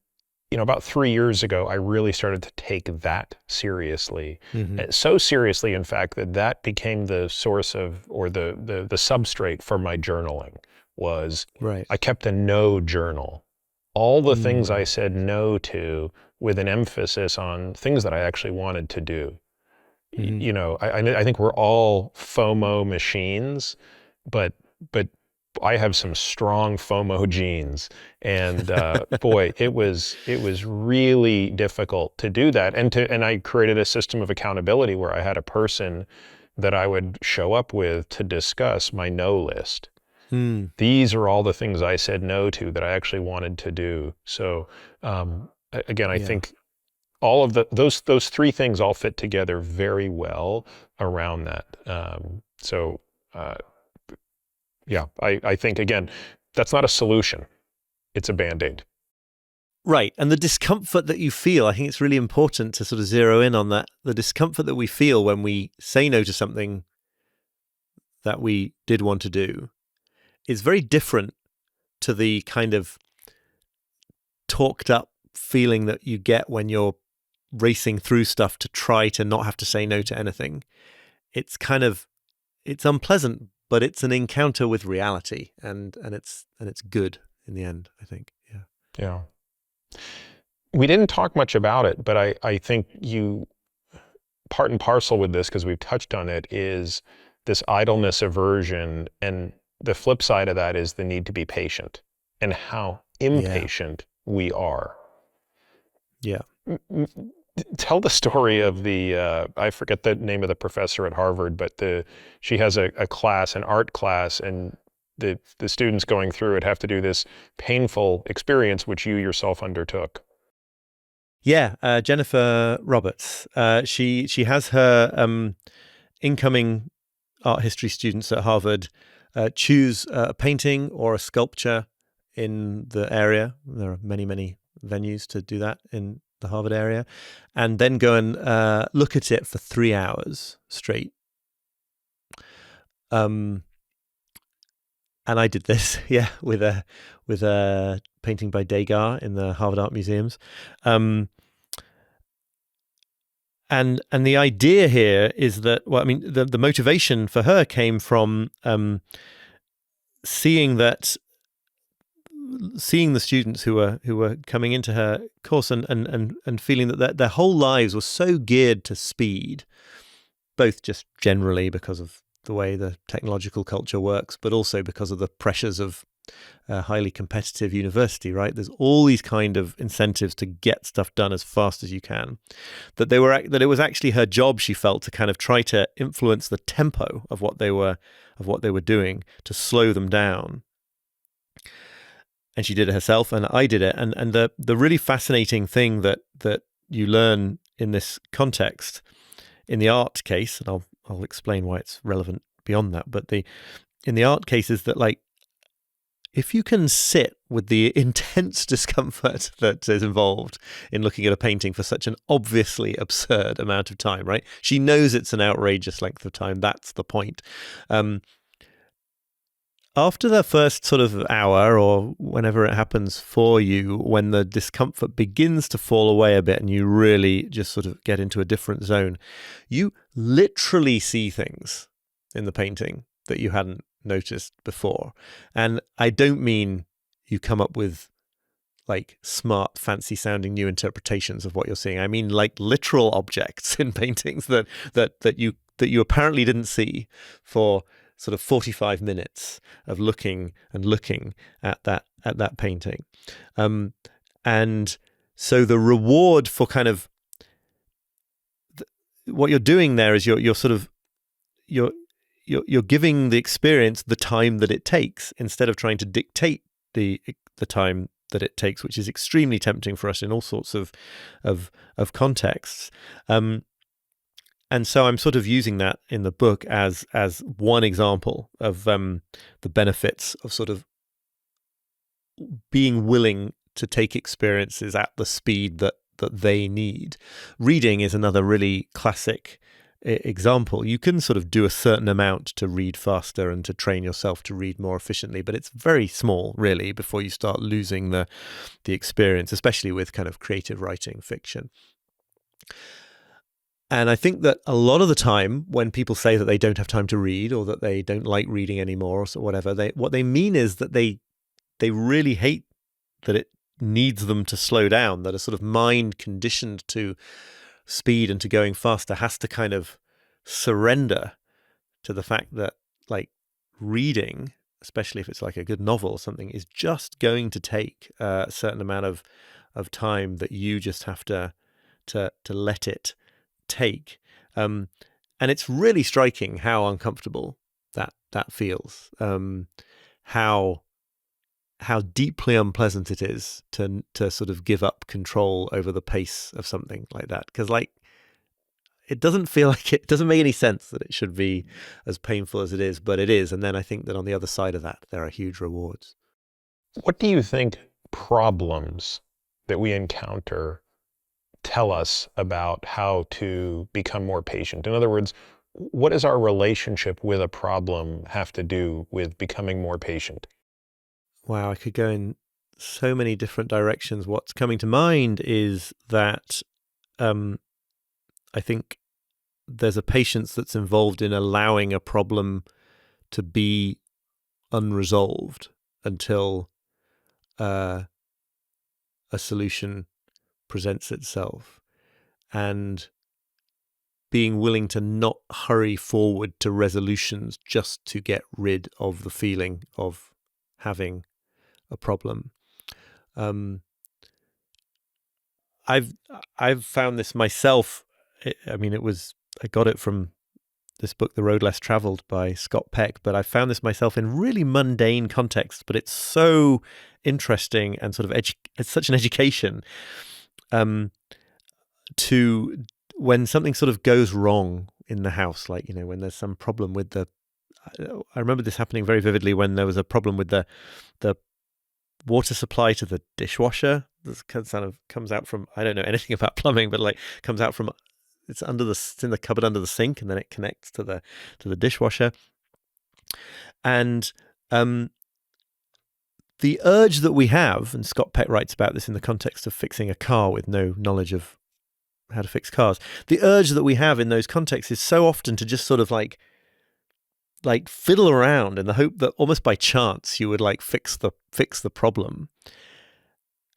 about 3 years ago, I really started to take that seriously. Mm-hmm. So seriously, in fact, that became the source of, or the substrate for my journaling was, Right. I kept a no journal. All the things I said no to, with an emphasis on things that I actually wanted to do. Mm-hmm. I think we're all FOMO machines, but I have some strong FOMO genes, and boy, it was really difficult to do that. And I created a system of accountability where I had a person that I would show up with to discuss my no list. These are all the things I said no to that I actually wanted to do. So again, I think all of those 3 things all fit together very well around that. Yeah, I think, again, that's not a solution. It's a Band-Aid. Right. And the discomfort that you feel, I think it's really important to sort of zero in on that. The discomfort that we feel when we say no to something that we did want to do is very different to the kind of talked up feeling that you get when you're racing through stuff to try to not have to say no to anything. It's unpleasant, but it's an encounter with reality, and it's good in the end, I think. Yeah. We didn't talk much about it, but I think part and parcel with this, because we've touched on it, is this idleness aversion, and the flip side of that is the need to be patient, and how impatient we are. Yeah. Tell the story of I forget the name of the professor at Harvard, but she has a class, an art class, and the students going through it have to do this painful experience, which you yourself undertook. Yeah, Jennifer Roberts. She has her incoming art history students at Harvard choose a painting or a sculpture in the area. There are many, many venues to do that in the Harvard area, and then go and look at it for 3 hours straight. And I did this, with a painting by Degas in the Harvard Art Museums. And the idea here is that, well, I mean, the motivation for her came from seeing the students who were coming into her course and feeling that their whole lives were so geared to speed, both just generally because of the way the technological culture works, but also because of the pressures of a highly competitive university, right? There's all these kind of incentives to get stuff done as fast as you can. That it was actually her job, she felt, to kind of try to influence the tempo of what they were doing, to slow them down. And she did it herself, and I did it. And the really fascinating thing that you learn in this context, in the art case, and I'll explain why it's relevant beyond that, but in the art case is that, like, if you can sit with the intense discomfort that is involved in looking at a painting for such an obviously absurd amount of time, right? She knows it's an outrageous length of time. That's the point. After the first sort of hour, or whenever it happens for you, when the discomfort begins to fall away a bit and you really just sort of get into a different zone, you literally see things in the painting that you hadn't noticed before. And I don't mean you come up with like smart, fancy sounding new interpretations of what you're seeing. I mean like literal objects in paintings that you apparently didn't see for sort of 45 minutes of looking at that painting. And so the reward for kind of what you're doing there is you're giving the experience the time that it takes, instead of trying to dictate the time that it takes, which is extremely tempting for us in all sorts of contexts. And so I'm sort of using that in the book as one example of the benefits of sort of being willing to take experiences at the speed that they need. Reading is another really classic example. You can sort of do a certain amount to read faster and to train yourself to read more efficiently, but it's very small, really, before you start losing the experience, especially with kind of creative writing fiction. And I think that a lot of the time when people say that they don't have time to read or that they don't like reading anymore or whatever, what they mean is that they really hate that it needs them to slow down, that a sort of mind conditioned to speed and to going faster has to kind of surrender to the fact that, like, reading, especially if it's like a good novel or something, is just going to take a certain amount of time that you just have to let it take. And it's really striking how uncomfortable that feels. How deeply unpleasant it is to sort of give up control over the pace of something like that. Because, like, it doesn't feel like it doesn't make any sense that it should be as painful as it is, but it is. And then I think that on the other side of that, there are huge rewards. What do you think problems that we encounter tell us about how to become more patient? In other words, what does our relationship with a problem have to do with becoming more patient? Wow, I could go in so many different directions. What's coming to mind is that I think there's a patience that's involved in allowing a problem to be unresolved until a solution presents itself, and being willing to not hurry forward to resolutions just to get rid of the feeling of having a problem. I've found this myself. I mean, I got it from this book, The Road Less Traveled by Scott Peck, but I found this myself in really mundane contexts, but it's so interesting and sort of it's such an education to when something sort of goes wrong in the house, like, when there's some problem with I remember this happening very vividly when there was a problem with the water supply to the dishwasher. This kind of comes out from, I don't know anything about plumbing, but like comes out from, it's in the cupboard under the sink, and then it connects to the dishwasher. And the urge that we have, and Scott Peck writes about this in the context of fixing a car with no knowledge of how to fix cars. The urge that we have in those contexts is so often to just sort of like fiddle around in the hope that almost by chance you would like fix the problem.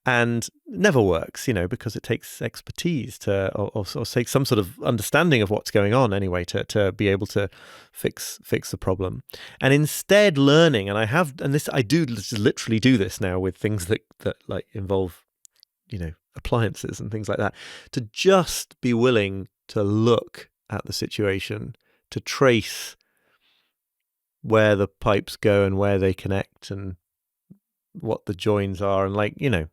And never works, because it takes expertise or take some sort of understanding of what's going on anyway to be able to fix the problem. And instead learning, and I do literally do this now with things that like involve, appliances and things like that, to just be willing to look at the situation, to trace where the pipes go and where they connect and what the joins are. And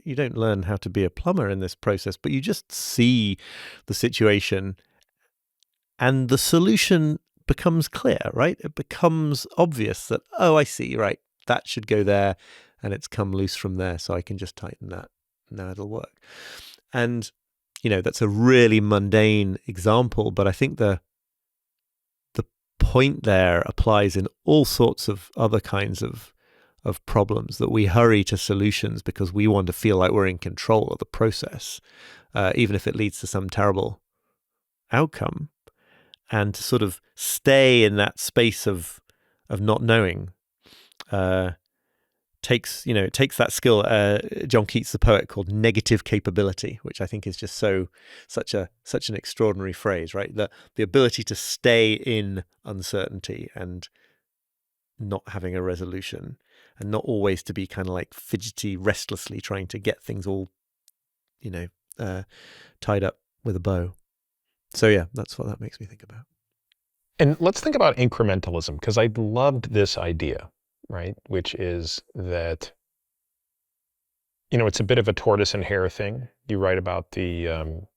you don't learn how to be a plumber in this process, but you just see the situation and the solution becomes clear, right? It becomes obvious that, oh, I see, right, that should go there and it's come loose from there, so I can just tighten that. Now it'll work. And, that's a really mundane example, but I think the point there applies in all sorts of other kinds of problems, that we hurry to solutions because we want to feel like we're in control of the process, even if it leads to some terrible outcome. And to sort of stay in that space of not knowing takes that skill. John Keats, the poet, called negative capability, which I think is just such an extraordinary phrase, right? The ability to stay in uncertainty and not having a resolution, and not always to be kind of like fidgety, restlessly trying to get things all, tied up with a bow. So yeah, that's what that makes me think about. And let's think about incrementalism, because I loved this idea, right? Which is that it's a bit of a tortoise and hare thing. You write about the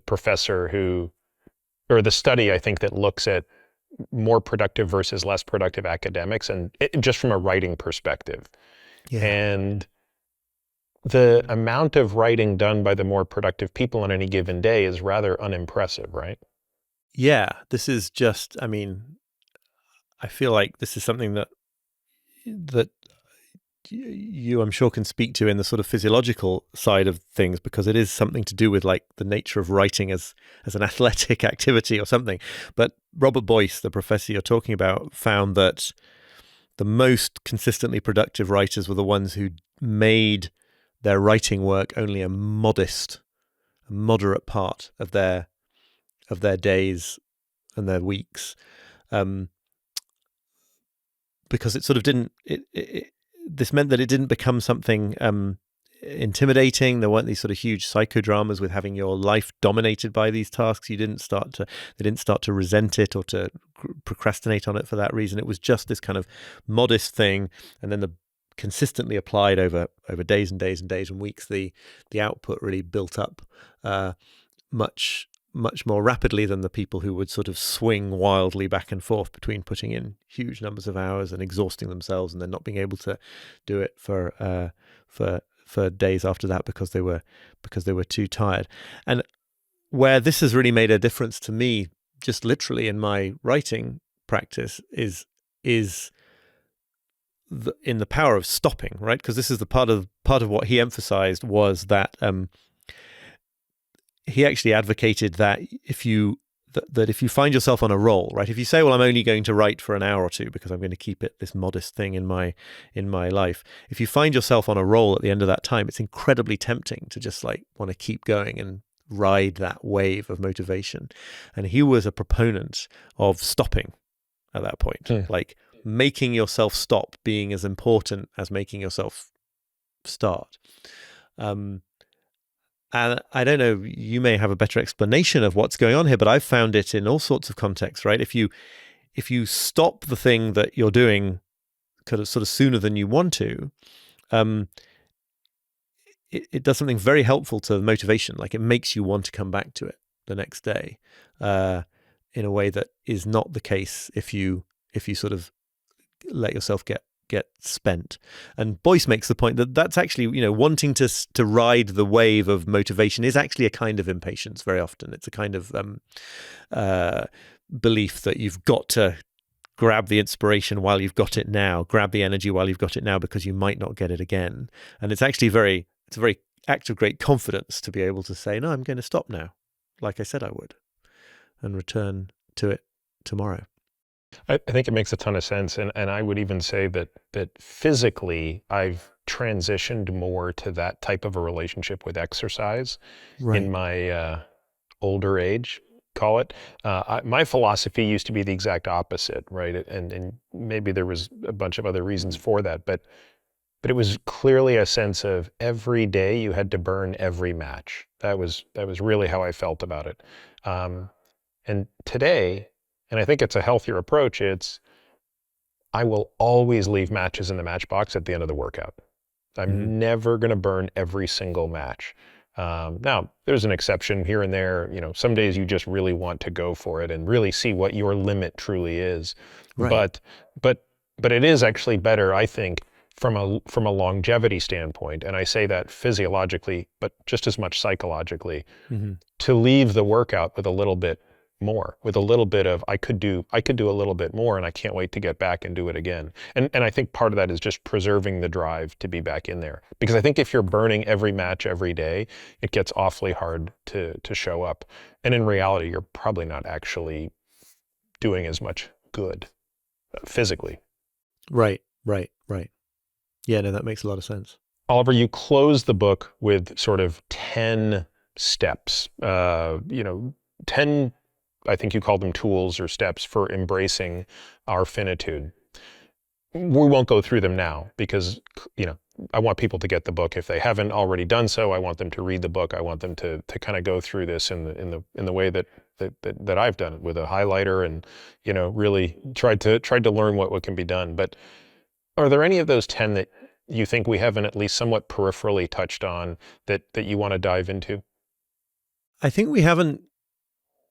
professor or the study, I think, that looks at more productive versus less productive academics, and just from a writing perspective. Yeah. And the amount of writing done by the more productive people on any given day is rather unimpressive, right? Yeah. This is just, I mean, I feel like this is something that you, I'm sure, can speak to in the sort of physiological side of things, because it is something to do with like the nature of writing as an athletic activity or something. But Robert Boyce, the professor you're talking about, found that the most consistently productive writers were the ones who made their writing work only a moderate part of their days and their weeks, um, because it sort of didn't. This meant that it didn't become something intimidating. There weren't these sort of huge psychodramas with having your life dominated by these tasks. They didn't start to resent it or to procrastinate on it for that reason. It was just this kind of modest thing, and then the consistently applied over days and days and days and weeks, the output really built up much more rapidly than the people who would sort of swing wildly back and forth between putting in huge numbers of hours and exhausting themselves and then not being able to do it for days after that because they were too tired. And where this has really made a difference to me, just literally in my writing practice, is in the power of stopping, right? Because this is the part of what he emphasized was that he actually advocated that if you find yourself on a roll, right? If you say, well, I'm only going to write for an hour or two because I'm going to keep it this modest thing in my life. If you find yourself on a roll at the end of that time, it's incredibly tempting to just like want to keep going and ride that wave of motivation. And he was a proponent of stopping at that point, like making yourself stop being as important as making yourself start. And I don't know, you may have a better explanation of what's going on here, but I've found it in all sorts of contexts, right? If you stop the thing that you're doing kind of sort of sooner than you want to, it does something very helpful to motivation. Like it makes you want to come back to it the next day in a way that is not the case if you sort of let yourself get spent. And Boyce makes the point that that's actually, wanting to ride the wave of motivation is actually a kind of impatience. Very often it's a kind of belief that you've got to grab the inspiration while you've got it now, grab the energy while you've got it now, because you might not get it again. And it's actually it's a very act of great confidence to be able to say, no, I'm going to stop now, like I said I would, and return to it tomorrow. I think it makes a ton of sense. And I would even say that physically, I've transitioned more to that type of a relationship with exercise in my older age, call it. My philosophy used to be the exact opposite, right? And maybe there was a bunch of other reasons for that, but it was clearly a sense of every day you had to burn every match. That was really how I felt about it. And today, and I think it's a healthier approach, I will always leave matches in the matchbox at the end of the workout. I'm never going to burn every single match. Now, there's an exception here and there. Some days you just really want to go for it and really see what your limit truly is. Right. But it is actually better, I think, from a longevity standpoint, and I say that physiologically, but just as much psychologically, to leave the workout with a little bit more, with a little bit of I could do a little bit more, and I can't wait to get back and do it again. And I think part of that is just preserving the drive to be back in there, because I think if you're burning every match every day, it gets awfully hard to show up, and in reality you're probably not actually doing as much good physically. Right. Yeah, no, that makes a lot of sense. Oliver, you close the book with sort of 10 steps, 10, I think you called them tools or steps for embracing our finitude. We won't go through them now because, I want people to get the book. If they haven't already done so, I want them to read the book. I want them to kind of go through this in the way that I've done it, with a highlighter and, really tried to learn what can be done. But are there any of those 10 that you think we haven't at least somewhat peripherally touched on that you want to dive into? I think we haven't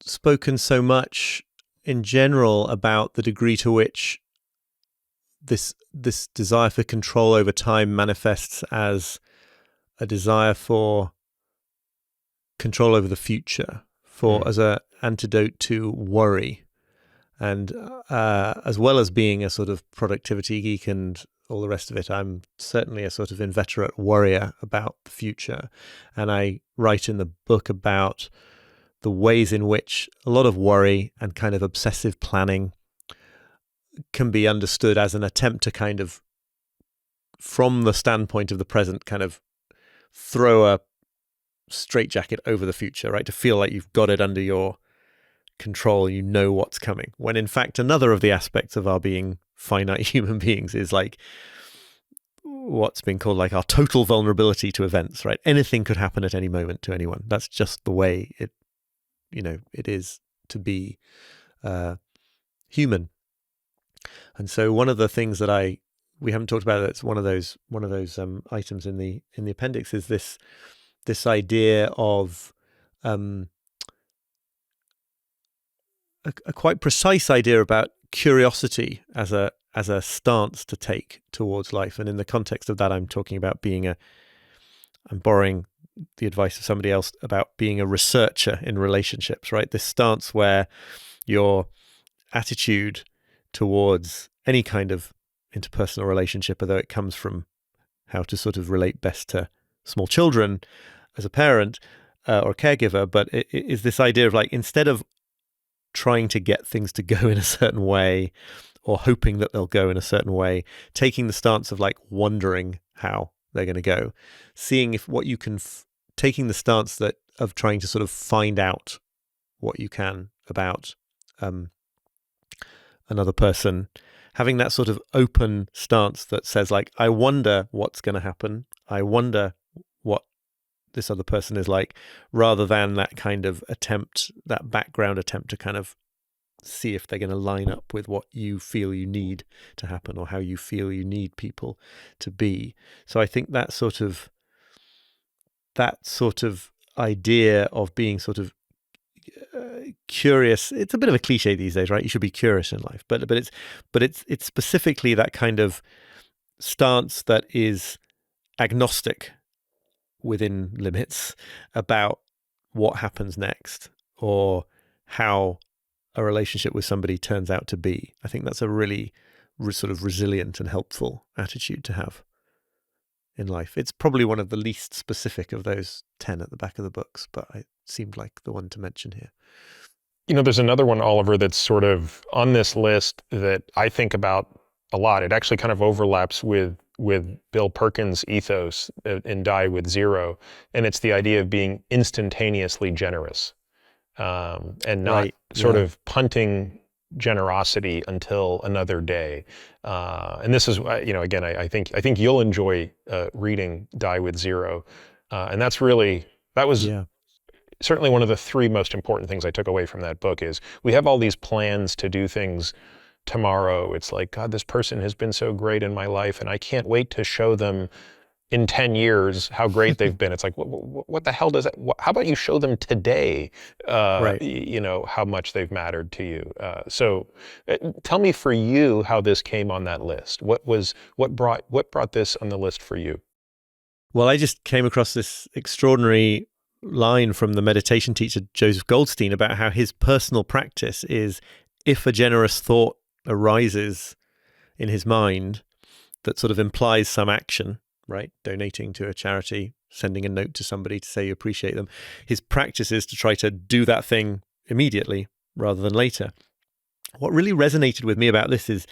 spoken so much in general about the degree to which this desire for control over time manifests as a desire for control over the future, for as a antidote to worry, and as well as being a sort of productivity geek and all the rest of it, I'm certainly a sort of inveterate worrier about the future, and I write in the book about the ways in which a lot of worry and kind of obsessive planning can be understood as an attempt to kind of, from the standpoint of the present, kind of throw a straitjacket over the future, right? To feel like you've got it under your control, you know what's coming. When in fact, another of the aspects of our being finite human beings is like what's been called like our total vulnerability to events, right? Anything could happen at any moment to anyone. That's just the way it, it is to be human. And so one of the things that we haven't talked about, that's one of those items in the appendix, is this idea of a quite precise idea about curiosity as a stance to take towards life. And in the context of that, I'm talking about I'm borrowing the advice of somebody else about being a researcher in relationships, right? This stance where your attitude towards any kind of interpersonal relationship, although it comes from how to sort of relate best to small children as a parent or a caregiver, but it is this idea of like, instead of trying to get things to go in a certain way or hoping that they'll go in a certain way, taking the stance of like wondering how they're going to go, seeing if what you can, taking the stance that of trying to sort of find out what you can about another person, having that sort of open stance that says like, I wonder what's going to happen. I wonder what this other person is like, rather than that kind of attempt, that background attempt to kind of see if they're going to line up with what you feel you need to happen or how you feel you need people to be. So I think that sort of idea of being sort of curious, it's a bit of a cliche these days, right? You should be curious in life, but it's specifically that kind of stance that is agnostic within limits about what happens next or how a relationship with somebody turns out to be. I think that's a really sort of resilient and helpful attitude to have in life. It's probably one of the least specific of those 10 at the back of the books, but it seemed like the one to mention here. There's another one, Oliver, that's sort of on this list that I think about a lot. It actually kind of overlaps with Bill Perkins' ethos in Die with Zero, and it's the idea of being instantaneously generous and not sort of punting generosity until another day. And this is, again, I think you'll enjoy reading Die with Zero, and that was certainly one of the three most important things I took away from that book. Is we have all these plans to do things tomorrow. It's like, God, this person has been so great in my life, and I can't wait to show them in 10 years how great they've been. It's like, what the hell does that, how about you show them today, how much they've mattered to you? So tell me for you how this came on that list. What brought this on the list for you? Well, I just came across this extraordinary line from the meditation teacher Joseph Goldstein about how his personal practice is, if a generous thought arises in his mind that sort of implies some action, right? Donating to a charity, sending a note to somebody to say you appreciate them. His practice is to try to do that thing immediately rather than later. What really resonated with me about this is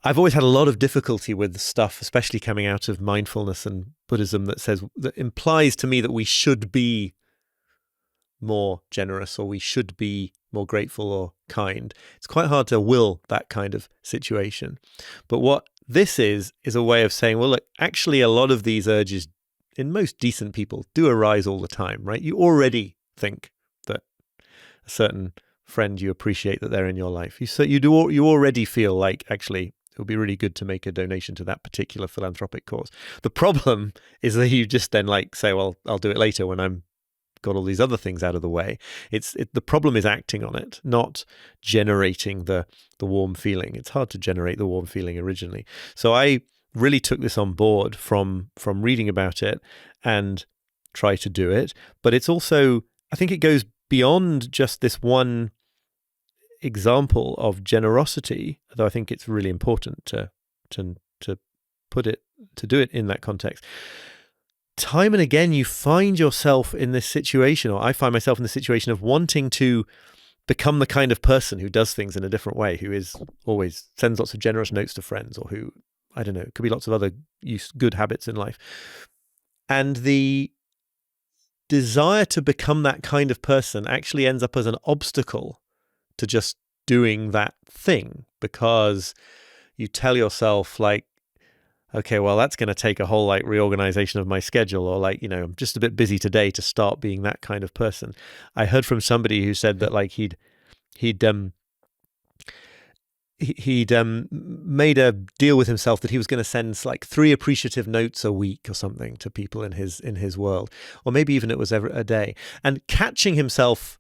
I've always had a lot of difficulty with stuff, especially coming out of mindfulness and Buddhism, that implies to me that we should be more generous or we should be more grateful or kind. It's quite hard to will that kind of situation. But what this is a way of saying, well, look, actually a lot of these urges in most decent people do arise all the time, right? You already think that a certain friend, you appreciate that they're in your life. You already feel like actually it would be really good to make a donation to that particular philanthropic cause. The problem is that you just then like say, well, I'll do it later when I'm got all these other things out of the way. The problem is acting on it, not generating the warm feeling. It's hard to generate the warm feeling originally. So I really took this on board from reading about it and try to do it. But it's also, I think it goes beyond just this one example of generosity, though I think it's really important to put it, to do it in that context. Time and again, you find yourself in this situation, or I find myself in the situation of wanting to become the kind of person who does things in a different way, who is always sends lots of generous notes to friends, or who, I don't know, it could be lots of other good habits in life. And the desire to become that kind of person actually ends up as an obstacle to just doing that thing, because you tell yourself like, okay, well, that's going to take a whole like reorganization of my schedule, or like, I'm just a bit busy today to start being that kind of person. I heard from somebody who said that like he'd made a deal with himself that he was going to send like 3 appreciative notes a week or something to people in his world, or maybe even it was every a day, and catching himself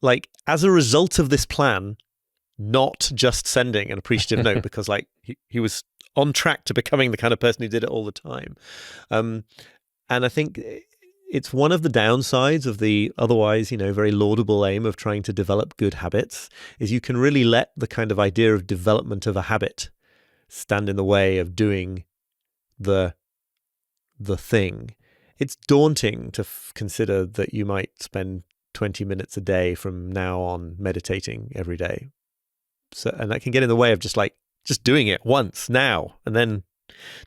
like as a result of this plan, not just sending an appreciative note, because like he was on track to becoming the kind of person who did it all the time. And I think it's one of the downsides of the otherwise, very laudable aim of trying to develop good habits, is you can really let the kind of idea of development of a habit stand in the way of doing the thing. It's daunting to consider that you might spend 20 minutes a day from now on meditating every day. So, and that can get in the way of just doing it once now and then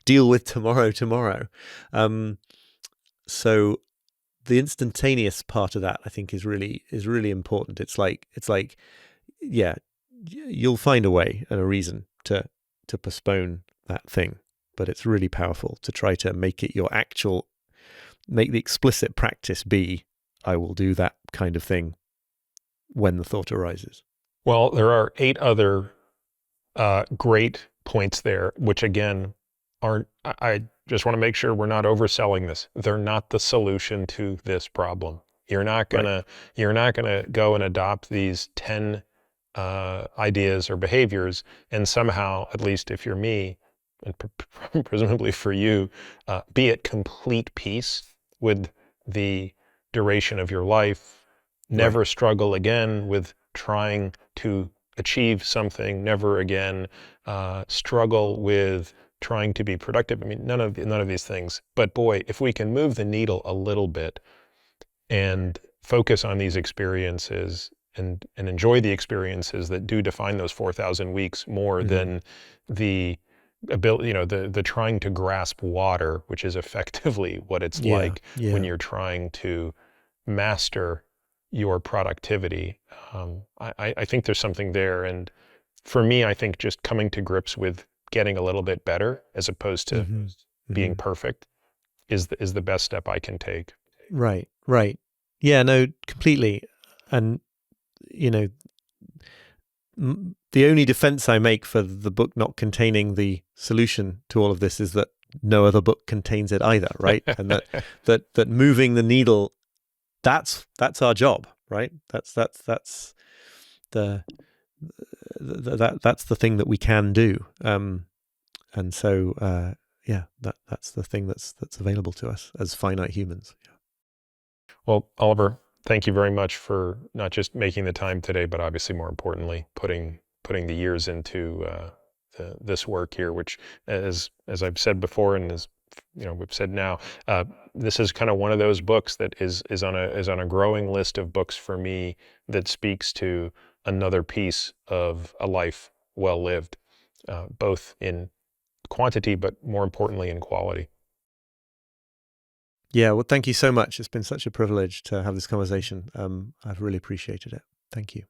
deal with tomorrow. So the instantaneous part of that, I think, is really important. It's like, yeah, you'll find a way and a reason to postpone that thing, but it's really powerful to try to make it make the explicit practice be, I will do that kind of thing when the thought arises. Well, there are 8 other great points there, which again aren't, I just want to make sure we're not overselling this. They're not the solution to this problem. You're not gonna go and adopt these 10 ideas or behaviors and somehow, at least if you're me, and presumably for you, be at complete peace with the duration of your life, never struggle again with trying to achieve something, never again struggle with trying to be productive. I mean, none of these things. But boy, if we can move the needle a little bit and focus on these experiences and enjoy the experiences that do define those 4,000 weeks more than the ability, the trying to grasp water, which is effectively what it's like when you're trying to master your productivity. I think there's something there. And for me, I think just coming to grips with getting a little bit better as opposed to being perfect is the best step I can take. Right. Yeah, no, completely. And, the only defense I make for the book not containing the solution to all of this is that no other book contains it either, right? And that moving the needle, that's our job, right? That's the thing that we can do. And so that's the thing that's available to us as finite humans. Yeah. Well, Oliver, thank you very much for not just making the time today, but obviously more importantly, putting the years into this work here, which, as I've said before, and as we've said now, this is kind of one of those books that is on a growing list of books for me that speaks to another piece of a life well lived, both in quantity, but more importantly in quality. Yeah, well, thank you so much. It's been such a privilege to have this conversation. I've really appreciated it. Thank you.